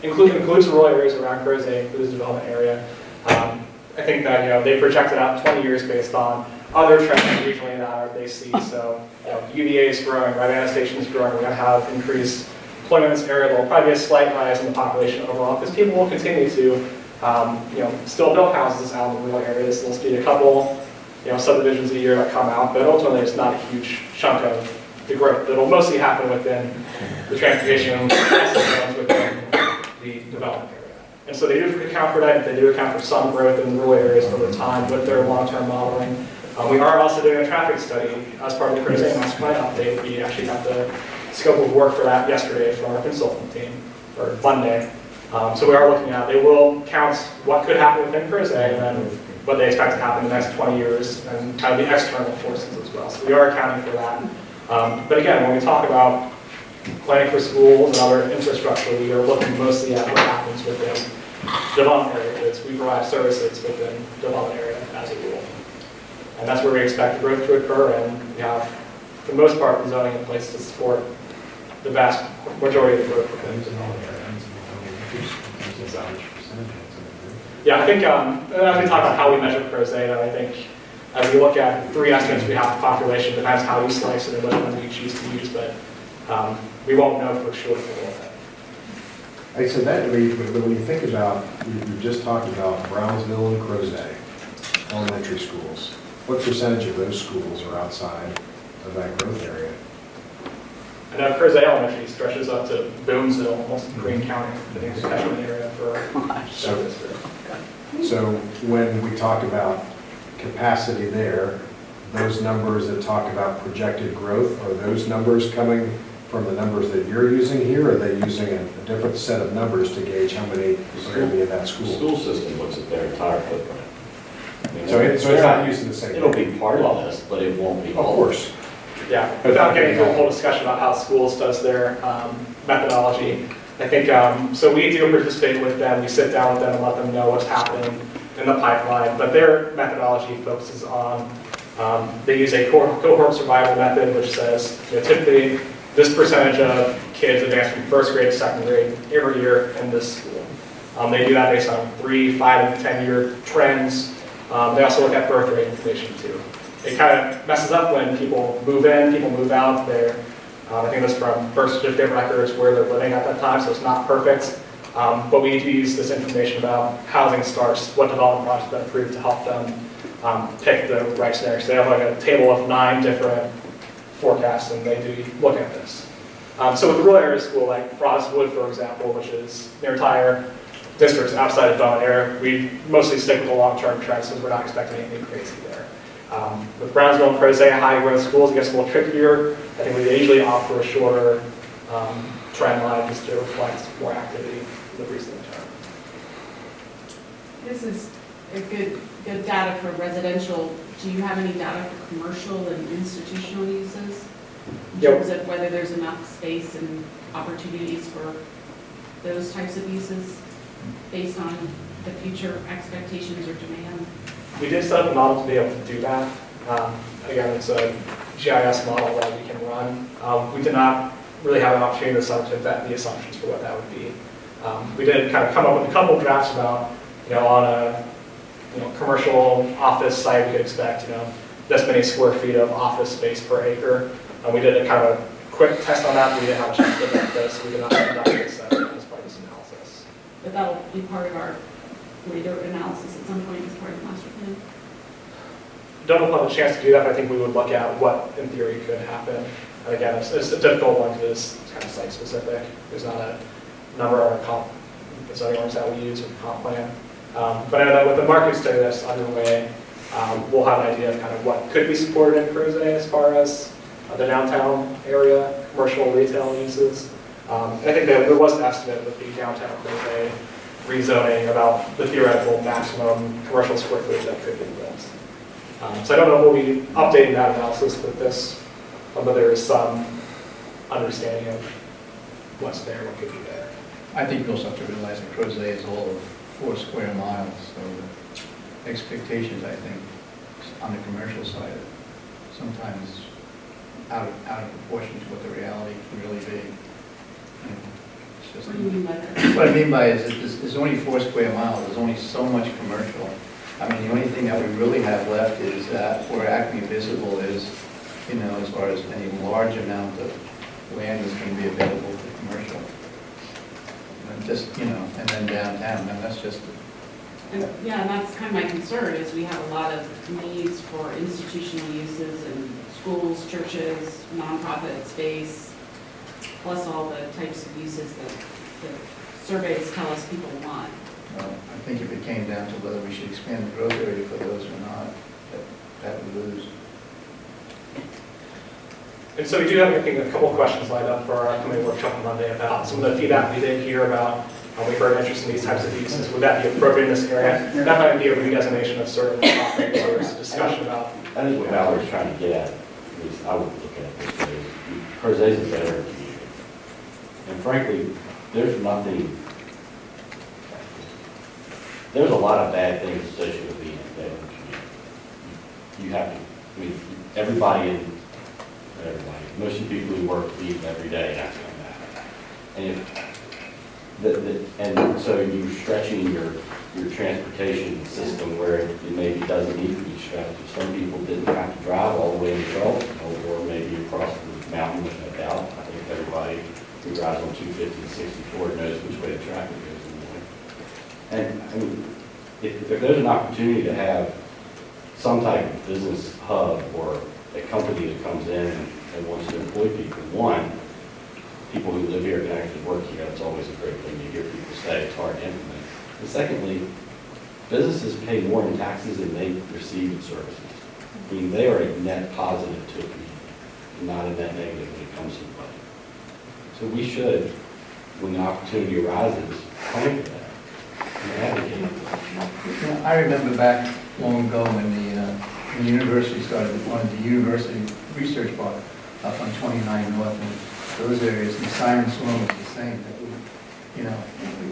B: includes rural areas around Crozet, includes the development area. I think that they projected out 20 years based on other trends regionally that they see. So UVA is growing, Ravenna Station is growing. We're going to have increased employment in this area. There will probably be a slight rise in the population overall because people will continue to still build houses out in the rural areas. There'll be a couple subdivisions a year that come out, but ultimately it's not a huge chunk of the growth. It'll mostly happen within the transportation zones within the development area. And so they do account for that. They do account for some growth in the rural areas over time with their long-term modeling. We are also doing a traffic study as part of the Crozet Master Plan update. We actually got the scope of work for that yesterday from our consultant team, or Monday. So we are looking at, they will count what could happen within Crozet and then what they expect to happen in the next 20 years and kind of the external forces as well. So we are accounting for that. But again, when we talk about planning for schools and other infrastructure, we are looking mostly at what happens within development areas. We provide services within development area as a rule. And that's where we expect the growth to occur, and we have, for the most part, the zoning in place to support the vast majority of the growth within development area. Yeah, I think as we talk about how we measure Crozet, I think as we look at 3 estimates we have for population, depends how we slice it and which ones we choose to use, but we won't know for sure for all that.
Q: So that, when you think about, we just talked about Brownsville and Crozet elementary schools. What percentage of those schools are outside of that growth area?
B: I know Crozet Elementary stretches up to Boonesville, almost Greene County. I think it's a catchment area for
Q: So when we talk about capacity there, those numbers that talk about projected growth, are those numbers coming from the numbers that you're using here, or are they using a different set of numbers to gauge how many are going to be in that
E: The
Q: school?
E: school system looks at their entire footprint.
Q: So it's not using the same.
E: It'll be part of this, but it won't be
Q: Of
E: all.
Q: course.
B: Yeah, without getting into a whole discussion about how schools does their methodology, I think, so we do participate with them, we sit down with them and let them know what's happening in the pipeline, but their methodology focuses on, they use a cohort survival method, which says, typically this percentage of kids advance from 1st grade to 2nd grade every year in this school. They do that based on 3, 5, and 10-year trends. They also look at birth rate information too. It kind of messes up when people move in, people move out. I think that's from birth certificate records where they're living at that time, so it's not perfect. But we do use this information about housing starts, what development projects have been approved to help them pick the right scenario. So they have like a table of 9 different forecasts, and they do look at this. So with the rural area school, like Frostwood, for example, which is their entire districts outside of Belmont area, we mostly stick with the long-term trends because we're not expecting anything crazy there. With Brownsville and Crozet, high-growth schools, it gets a little trickier. I think we usually opt for a shorter trend line just to reflect more activity in the recent term.
O: This is a good data for residential. Do you have any data for commercial and institutional uses? In
B: Yep.
O: terms of whether there's enough space and opportunities for those types of uses based on the future expectations or demand?
B: We did set up a model to be able to do that. Again, it's a GIS model that we can run. We did not really have an opportunity to vet the assumptions for what that would be. We did kind of come up with a couple drafts about, on a, commercial office site, we could expect, this many square feet of office space per acre. And we did a kind of quick test on that, but we didn't have a chance to look at this. We did not conduct this as part of this analysis.
O: But that'll be part of our later analysis at some point as part of the master plan.
B: Don't know if we'll have a chance to do that, but I think we would look at what, in theory, could happen. And again, it's a difficult one because it's kind of site-specific. There's not a number or a comp, zoning ordinance that we use with the comp plan. But I know that with the market study that's underway, we'll have an idea of kind of what could be supported in Crozet as far as the downtown area, commercial retail uses. And I think that there was an estimate with the downtown Crozet rezoning about the theoretical maximum commercial square footage that could be built. So I don't know if we'll be updating that analysis with this, but there is some understanding of what's there, what could be there.
H: I think you also have to realize that Crozet is all of 4 square miles, so the expectations, I think, on the commercial side are sometimes out of proportion to what the reality can really be. It's just-
O: What do you mean by that?
H: What I mean by is that there's only 4 square miles, there's only so much commercial. I mean, the only thing that we really have left is that where Acme Visible is, as far as any large amount of land is going to be available for commercial. And just, and then downtown, and that's just,
O: And yeah, and that's kind of my concern, is we have a lot of needs for institutional uses in schools, churches, nonprofit space, plus all the types of uses that the surveys tell us people want.
H: I think if it came down to whether we should expand the growth area for those or not, that would lose.
B: And so we do have, I think, a couple of questions lined up for our upcoming workshop on Monday about some of the feedback we did hear about. We heard interest in these types of uses. Would that be appropriate in this area? That might be a redesignation of certain properties or a discussion about.
E: I think what Valerie's trying to get at least I would look at it this way, Crozet is a veteran community. And frankly, there's a lot of bad things associated with being a veteran community. You have to, everybody, most of the people who work leave every day and that's going to matter. And so you're stretching your transportation system where it maybe doesn't need to be stretched. Some people didn't have to drive all the way to Charleston or maybe across the mountain, which I doubt. I think everybody who drives on 250 and 64 knows which way the traffic goes in the morning. And I mean, if there's an opportunity to have some type of business hub or a company that comes in and wants to employ people, one, people who live here can actually work here. That's always a great thing to hear people say. It's hard to implement. And secondly, businesses pay more in taxes than they receive in services. I mean, they are a net positive to a community, not a net negative when it comes to the budget. So we should, when the opportunity arises, plan for that and advocate for that.
H: I remember back long ago when the university started, one of the university research park up on 29 North, and those areas, and Simon Sloan was the same,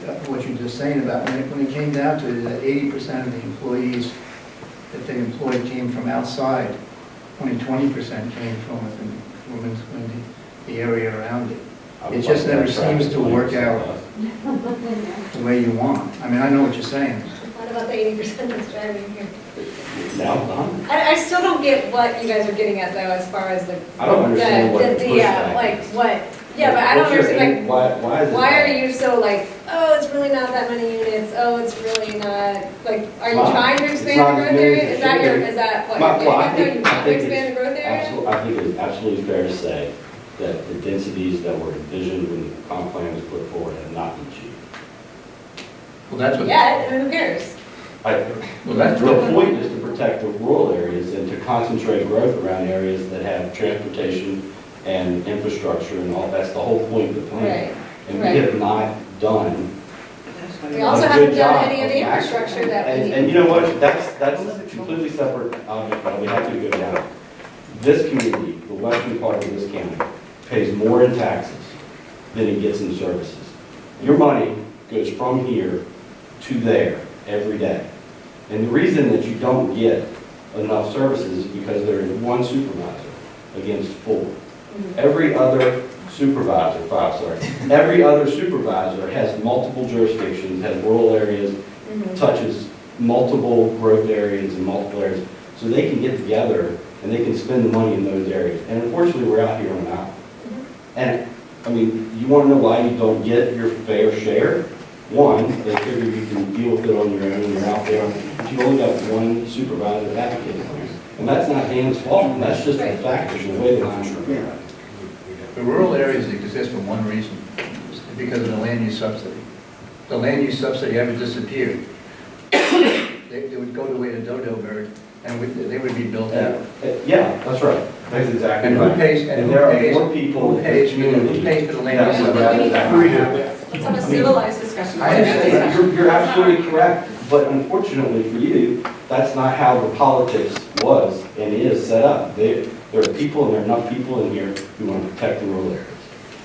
H: that what you're just saying about when it came down to it, that 80% of the employees that they employed came from outside, only 20% came from within the area around it. It just never seems to work out the way you want. I mean, I know what you're saying.
C: What about the 80% that's driving here?
E: Now, done.
C: I still don't get what you guys are getting at though, as far as the.
E: I don't understand what the pushback
C: like
E: is.
C: what, yeah, but I don't
E: What's your
C: understand, like,
E: why is it
C: why are
E: bad?
C: you so like, oh, it's really not that many units, oh, it's really not, like, are you trying to expand the growth area? Is that your, is that what you're
E: Well,
C: getting at though? You want to expand the growth area?
E: I think it's absolutely fair to say that the densities that were envisioned when the comp plan was put forward have not been achieved.
H: Well, that's what.
C: Yeah, I mean, who cares?
H: Well, that's
E: The
H: what.
E: point is to protect the rural areas and to concentrate growth around areas that have transportation and infrastructure and all. That's the whole point of the plan.
C: Right,
E: And
C: right.
E: we have not done
C: We also
E: a
C: haven't
E: good
C: done
E: job
C: any of the
E: of
C: infrastructure that we need.
E: And you know what, that's a completely separate object, but we have to go down. This community, the western part of this county pays more in taxes than it gets in services. Your money goes from here to there every day. And the reason that you don't get enough services is because there is one supervisor against 4. Every other supervisor, 5, sorry, every other supervisor has multiple jurisdictions, has rural areas, touches multiple growth areas and multiple areas. So they can get together and they can spend the money in those areas. And unfortunately, we're out here on an island. And, I mean, you want to know why you don't get your fair share? One, they figure you can deal with it on your own when you're out there, but you've only got one supervisor advocating for you. And that's not Dan's fault, that's just the fact of the way the lines are.
P: The rural areas exist for one reason, because of the land use subsidy. The land use subsidy ever disappeared. They would go the way to Dodoberg, and they would be built out.
E: Yeah, that's right. That's exactly
P: And
E: right.
P: who pays, and
E: there
P: who
E: are
P: pays,
E: more people
P: who pays,
E: in the community.
P: who pays for the land use
E: that would
P: subsidy?
E: rather that.
O: Let's have a civilized discussion.
P: I understand.
E: You're absolutely correct, but unfortunately for you, that's not how the politics was and is set up. There are people, and there are enough people in here who want to protect the rural areas.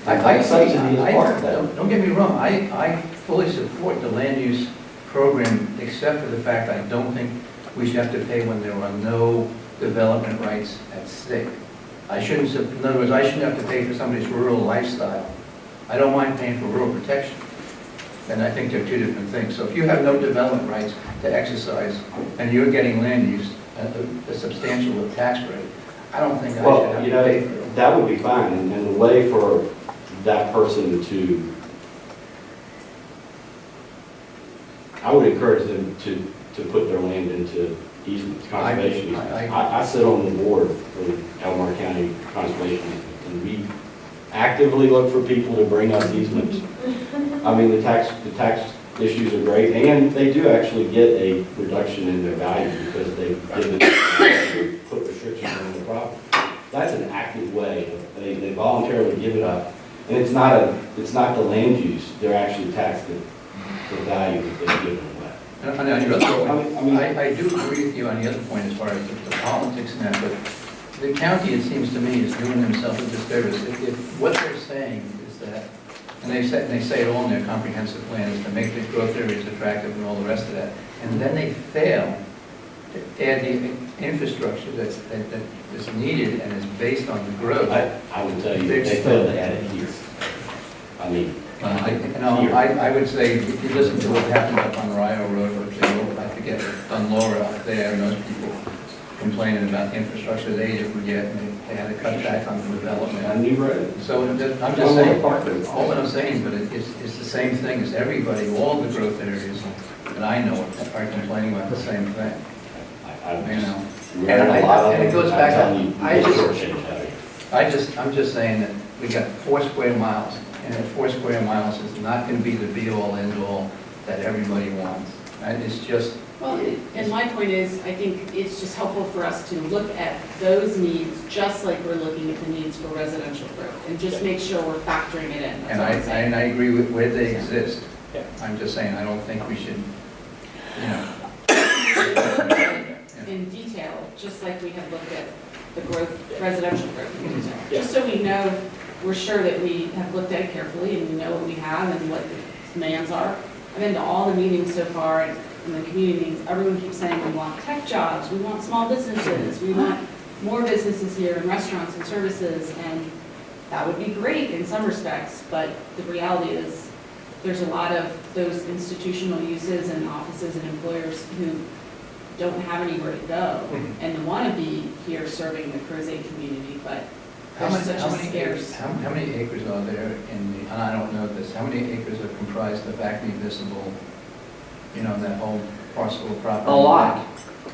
P: I
E: Subsidy is part of that.
P: don't get me wrong, I fully support the land use program, except for the fact I don't think we should have to pay when there are no development rights at stake. In other words, I shouldn't have to pay for somebody's rural lifestyle. I don't mind paying for rural protection. And I think they're two different things. So if you have no development rights to exercise and you're getting land use, a substantial tax rate, I don't think I should have to pay for it.
E: That would be fine, and the way for that person to, I would encourage them to put their land into easements, conservation easements. I sit on the board for the Albemarle County Conservation Easement, and we actively look for people to bring us easements. I mean, the tax issues are great, and they do actually get a reduction in their value because they put restrictions on the property. That's an active way. They voluntarily give it up, and it's not the land use. They're actually taxed the value that they've given away.
P: And on your other point, I do agree with you on the other point as far as the politics and that, but the county, it seems to me, is doing themselves a disservice. If what they're saying is that, and they say it all in their comprehensive plan, is to make the growth areas attractive and all the rest of that, and then they fail to add the infrastructure that is needed and is based on the growth.
E: I would tell you, they failed to add it here. I mean,
P: I would say, if you listen to what happened up on Rio Road, or I forget, Dunlora up there, and those people complaining about the infrastructure they didn't get, and they had to cut back on the development. So I'm just saying, all that I'm saying, but it's the same thing as everybody, all the growth areas that I know are complaining about the same thing. And it goes back, I'm just saying that we got 4 square miles, and that 4 square miles is not going to be the be-all, end-all that everybody wants. And it's just...
O: Well, and my point is, I think it's just helpful for us to look at those needs just like we're looking at the needs for residential growth, and just make sure we're factoring it in.
P: And I agree with where they exist. I'm just saying, I don't think we should,
O: in detail, just like we have looked at the growth, residential growth in detail. Just so we know, we're sure that we have looked at it carefully and we know what we have and what the demands are. I've been to all the meetings so far in the community meetings. Everyone keeps saying we want tech jobs, we want small businesses, we want more businesses here and restaurants and services, and that would be great in some respects, but the reality is there's a lot of those institutional uses and offices and employers who don't have anywhere to go and want to be here serving the Crozet community, but there's such a scarce.
P: How many acres are there in the, and I don't know this, how many acres are comprised of Acme Visible, that whole parcel of property?
A: A lot.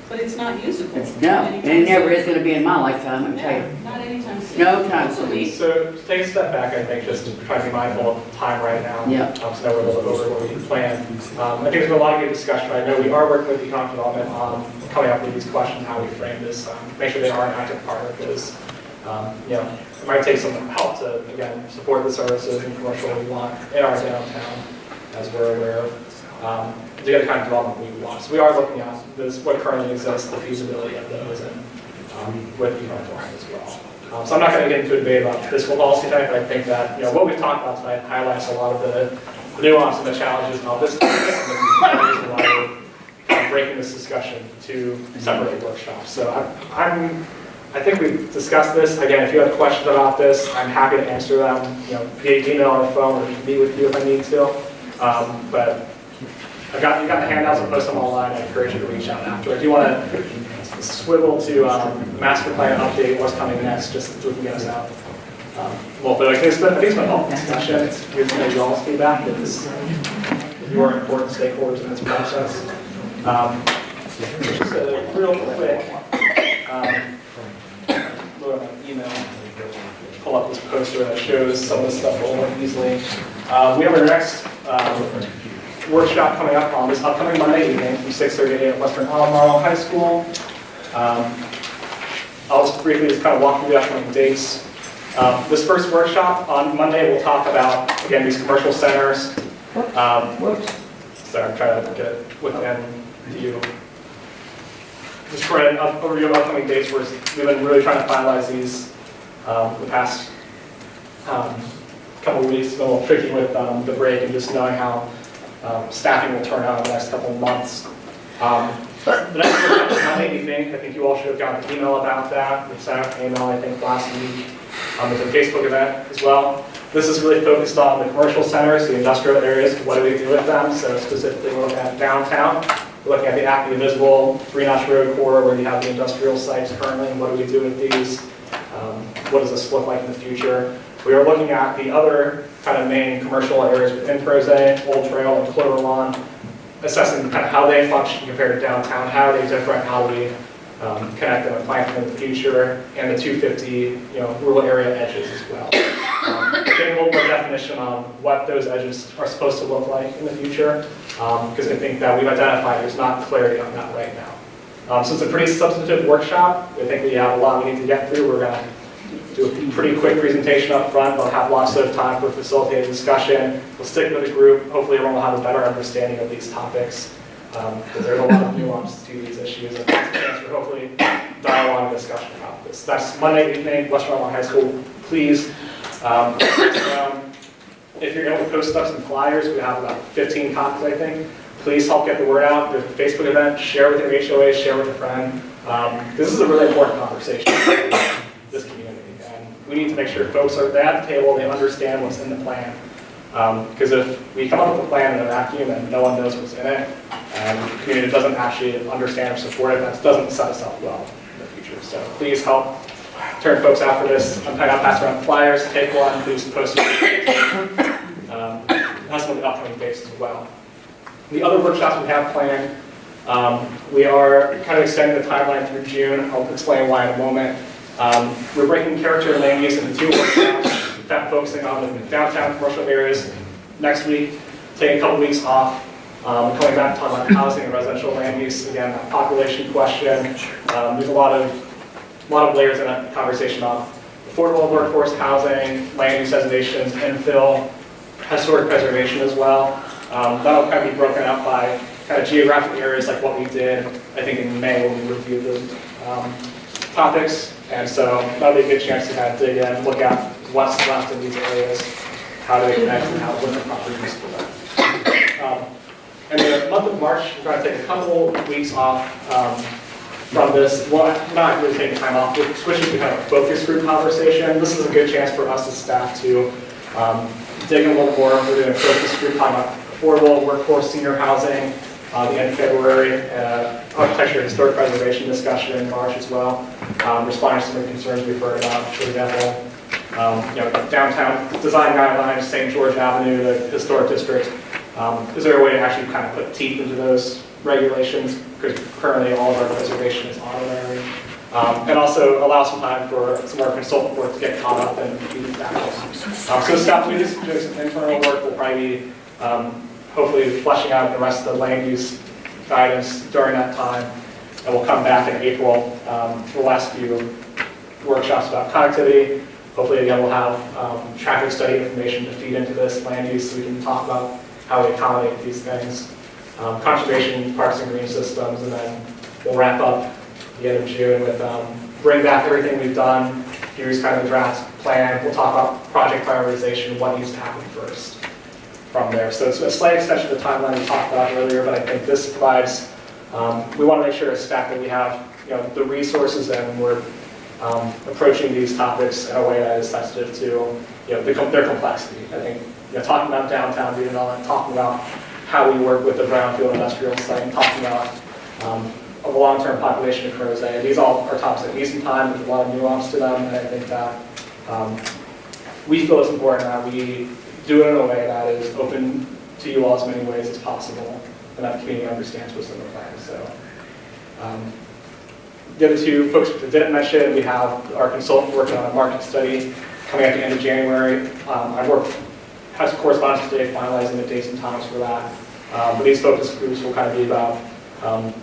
O: But it's not usable.
A: No, and it never is going to be in my lifetime, I'm telling you.
O: Not anytime soon.
A: No time soon.
B: So to take a step back, I think, just to try to be mindful of time right now.
A: Yeah.
B: So that we're a little over what we can plan. I think there's been a lot of good discussion. I know we are working with economic development on coming up with these questions, how we frame this, make sure they are an active part of this. It might take some help to, again, support the services and commercial we want in our downtown, as we're aware of, to get the kind of development we want. So we are looking at this, what currently exists, the feasibility of those, and with economic development as well. So I'm not going to get into a debate about fiscal policy tonight, but I think that what we've talked about tonight highlights a lot of the nuance and the challenges of this topic, and this is the reason why we're kind of breaking this discussion to separate workshops. So I think we've discussed this. Again, if you have questions about this, I'm happy to answer them, via email or phone, or meet with you if I need to. But you got the handouts and post them online. I encourage you to reach out after. If you want to swivel to master plan update, what's coming next, just so we can get us out. But I think it's been a helpful discussion. It's good to know you all's feedback. You are important stakeholders in this process. Just real quick, go to my email, pull up this poster that shows some of the stuff a little more easily. We have our next workshop coming up on this upcoming Monday evening from 6:30 at Western Albemarle High School. I'll just briefly kind of walk through the upcoming dates. This first workshop on Monday, we'll talk about, again, these commercial centers. Sorry, I'm trying to get it within you. Just for an overview of upcoming dates, we've been really trying to finalize these the past couple of weeks. It's been a little tricky with the break and just knowing how staffing will turn out in the next couple of months. The next workshop is Monday evening. I think you all should have gotten an email about that. We sent out an email, I think, last week. There's a Facebook event as well. This is really focused on the commercial centers, the industrial areas, what do we do with them? So specifically, we're looking at downtown. We're looking at the actively visible 3-notch road corridor where you have the industrial sites currently, and what do we do with these? What does this look like in the future? We are looking at the other kind of main commercial areas within Crozet, Old Trail, and Clover Lawn, assessing kind of how they function compared to downtown, how are they different, how we connect them and plan for them in the future, and the 250 rural area edges as well. Getting a little more definition on what those edges are supposed to look like in the future, because I think that we've identified there's not clarity on that right now. So it's a pretty substantive workshop. I think we have a lot we need to get through. We're going to do a pretty quick presentation up front. We'll have lots of time for facilitated discussion. We'll stick with the group. Hopefully everyone will have a better understanding of these topics, because there's a lot of nuance to these issues, and lots of chance for hopefully dialogue and discussion about this. That's Monday evening, Western Albemarle High School. Please, if you're able to post up some flyers, we have about 15 copies, I think. Please help get the word out. There's a Facebook event. Share with your HOA, share with a friend. This is a really important conversation in this community, and we need to make sure folks are at the table, they understand what's in the plan. Because if we come up with a plan in a vacuum and no one knows what's in it, and the community doesn't actually understand or support it, that doesn't set us up well in the future. So please help turn folks out for this. I'm going to pass around flyers. Take one. Please post it. That's some of the upcoming dates as well. The other workshops we have planned, we are kind of extending the timeline through June. I'll explain why in a moment. We're breaking character and land use into 2 workshops, that focusing on the downtown commercial areas next week, taking a couple weeks off, coming back to talk about housing and residential land use, again, that population question. There's a lot of layers in that conversation on affordable workforce housing, land use designations, infill, historic preservation as well. That'll kind of be broken out by kind of geographic areas like what we did, I think, in May when we reviewed the topics. And so that'll be a good chance to kind of dig in, look at what's left in these areas, how do they connect, and how what the proper use for them. In the month of March, we're going to take a couple weeks off from this. Well, not really taking time off, we're switching to kind of a focus group conversation. This is a good chance for us as staff to dig in a little more. We're doing a focus group talking about affordable workforce senior housing the end of February, architecture and historic preservation discussion in March as well, responding to some of the concerns we've heard about, for example, downtown design guidelines, St. George Avenue, the historic district. Is there a way to actually kind of put teeth into those regulations? Because currently all of our preservation is honorary. And also allow some time for some more consultant work to get caught up and be back. So staff, we just doing some internal work. We'll probably be hopefully fleshing out the rest of the land use guidance during that time. And we'll come back in April for the last few workshops about connectivity. Hopefully, again, we'll have traffic study information to feed into this land use so we can talk about how we accommodate these things. Conservation, parks and green systems, and then we'll wrap up the end of June with bring back everything we've done, here's kind of the draft plan. We'll talk about project prioritization, what needs to happen first from there. So it's a slight extension of the timeline we talked about earlier, but I think this provides, we want to make sure as staff that we have the resources and we're approaching these topics in a way that is sensitive to their complexity. I think talking about downtown redevelopment, talking about how we work with the brownfield industrial site, talking about of a long-term population of Crozet. These all are topics that need some time, there's a lot of nuance to them, and I think that we feel it's important that we do it in a way that is open to you all as many ways as possible, and that the community understands what's in the plan. So, the other two folks that didn't mention, we have our consultant working on a market study coming at the end of January. Has some correspondence today finalizing the dates and times for that. But these focus groups will kind of be about,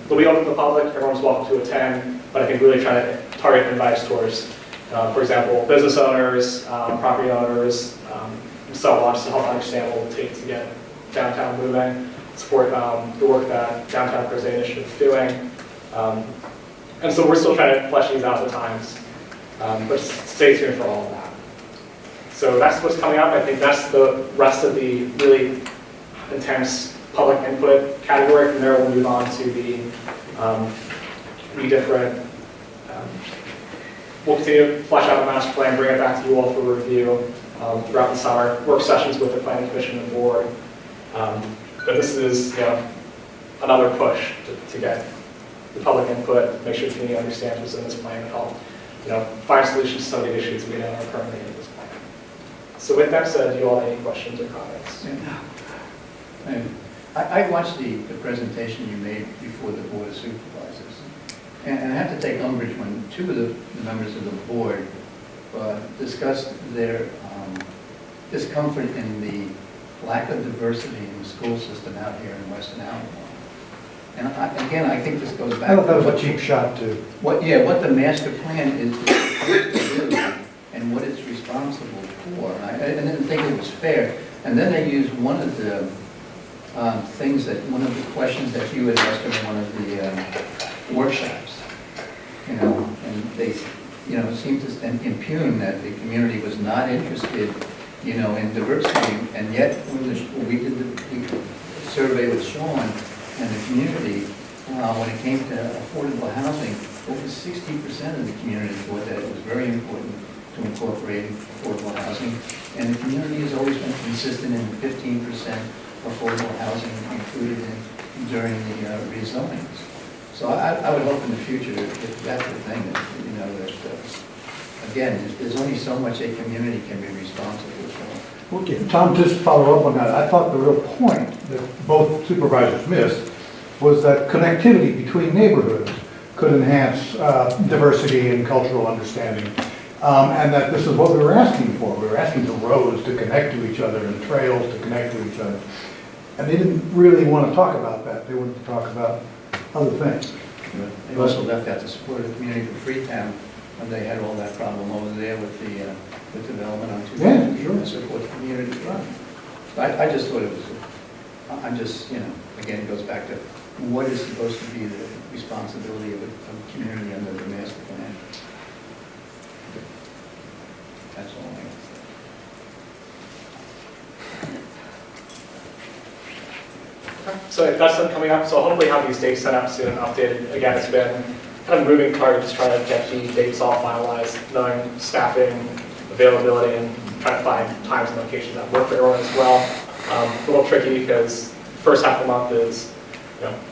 B: they'll be open to the public, everyone's welcome to attend, but I think really trying to target advice towards, for example, business owners, property owners, and so on, just to help understand what it will take to get downtown moving, support the work that Downtown Crozet Initiative is doing. And so we're still trying to flesh these out at times, but stay tuned for all of that. So that's what's coming up. I think that's the rest of the really intense public input category. From there, we'll move on to the different. We'll continue to flesh out the master plan, bring it back to you all for review throughout the summer. Work sessions with the Planning Commission and board. But this is another push to get the public input, make sure the community understands what's in this plan, and help find solutions to some of the issues we know are currently in this plan. So with that said, do you all have any questions or comments?
P: And I watched the presentation you made before the Board of Supervisors. And I have to take umbrage when two of the members of the board discussed their discomfort in the lack of diversity in the school system out here in Western Albemarle. And again, I think this goes back
G: I thought that was
P: to
G: a cheap shot too.
P: what the master plan is supposed to do and what it's responsible for. And I didn't think it was fair. And then they used one of the one of the questions that you had asked in one of the workshops, and they, seemed to impugn that the community was not interested, in diversity. And yet, when we did the survey with Sean and the community, when it came to affordable housing, over 60% of the community thought that it was very important to incorporate affordable housing. And the community has always been consistent in 15% affordable housing included during the rezonings. So I would hope in the future, if that's the thing, that, again, there's only so much a community can be responsible for.
G: Okay, Tom, just to follow up on that, I thought the real point that both supervisors missed was that connectivity between neighborhoods could enhance diversity and cultural understanding. And that this is what we were asking for. We were asking the roads to connect to each other and trails to connect to each other. And they didn't really want to talk about that. They wanted to talk about other things.
P: They also left out the support of the community for Freetown when they had all that problem over there with the development on 2.
G: Yeah, sure.
P: To support the community run. I just thought it was, I'm just, again, it goes back to what is supposed to be the responsibility of a community under the master plan. That's all I have to say.
B: So that's something coming up. So hopefully have these dates set up soon and updated. Again, it's been kind of a moving target, just trying to get the dates all finalized, knowing staffing, availability, and trying to find times and locations that work for everyone as well. A little tricky because the first half of the month is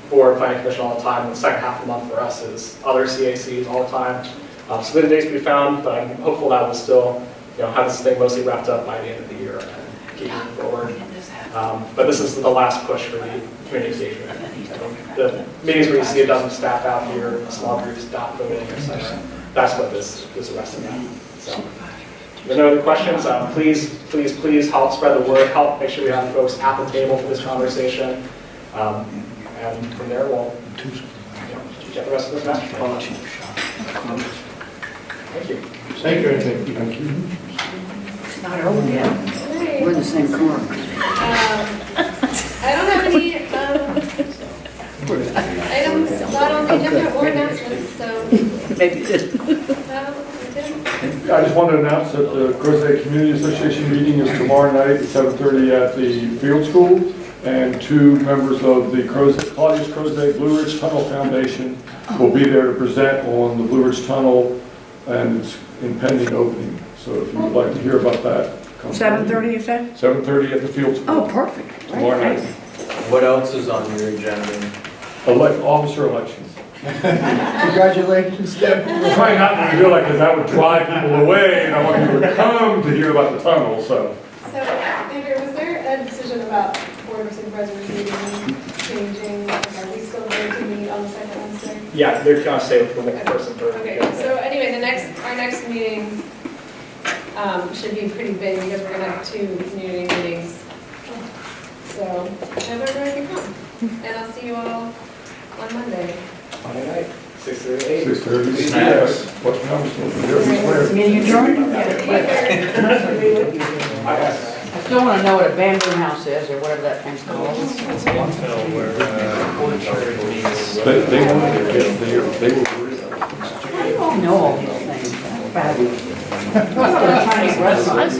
B: board, planning commission all the time, and the second half of the month for us is other CACs all the time. So the dates we found, but I'm hopeful that we'll still have this thing mostly wrapped up by the end of the year and keep moving forward. But this is the last push for the community engagement. The meetings where you see a dozen staff out here, small groups, dot voting, etc. That's what this rest of that. So, if there are no other questions, please help spread the word. Help make sure we have folks at the table for this conversation. And from there, we'll get the rest of this master plan. Thank you.
F: Thank you.
A: It's not over yet. We're in the same car.
C: I don't have any items not on the agenda or announcements, so.
A: Maybe this.
C: I didn't.
L: I just wanted to announce that the Crozet Community Association meeting is tomorrow night at 7:30 at the Field School. And 2 members of the Claudius Crozet Blue Ridge Tunnel Foundation will be there to present on the Blue Ridge Tunnel and its impending opening. So if you would like to hear about that, come.
A: 7:30 you said?
L: 7:30 at the Field School.
A: Oh, perfect.
L: Tomorrow night.
D: What else is on your agenda?
L: Officer elections.
P: Congratulations, Deb.
L: I'm trying not to reveal that because that would drive people away and I want people to come to hear about the tunnel, so.
C: So, Andrew, was there a decision about Board of Supervisors meeting changing? Are we still going to meet on the second Wednesday?
B: Yeah, they're gonna stay with the one person for.
C: Okay, so anyway, our next meeting should be pretty big because we're gonna have 2 community meetings. So, everybody can come. And I'll see you all on Monday.
B: Monday night, 6:30.
L: 6:30. Yes. What's the number?
A: Meeting adjourned?
B: I asked.
A: I still want to know what a bamboo house is, or whatever that thing's called.
N: Where Orchard meets.
L: They will.
A: How do you all know all these things? Fabulous. What a Chinese restaurant.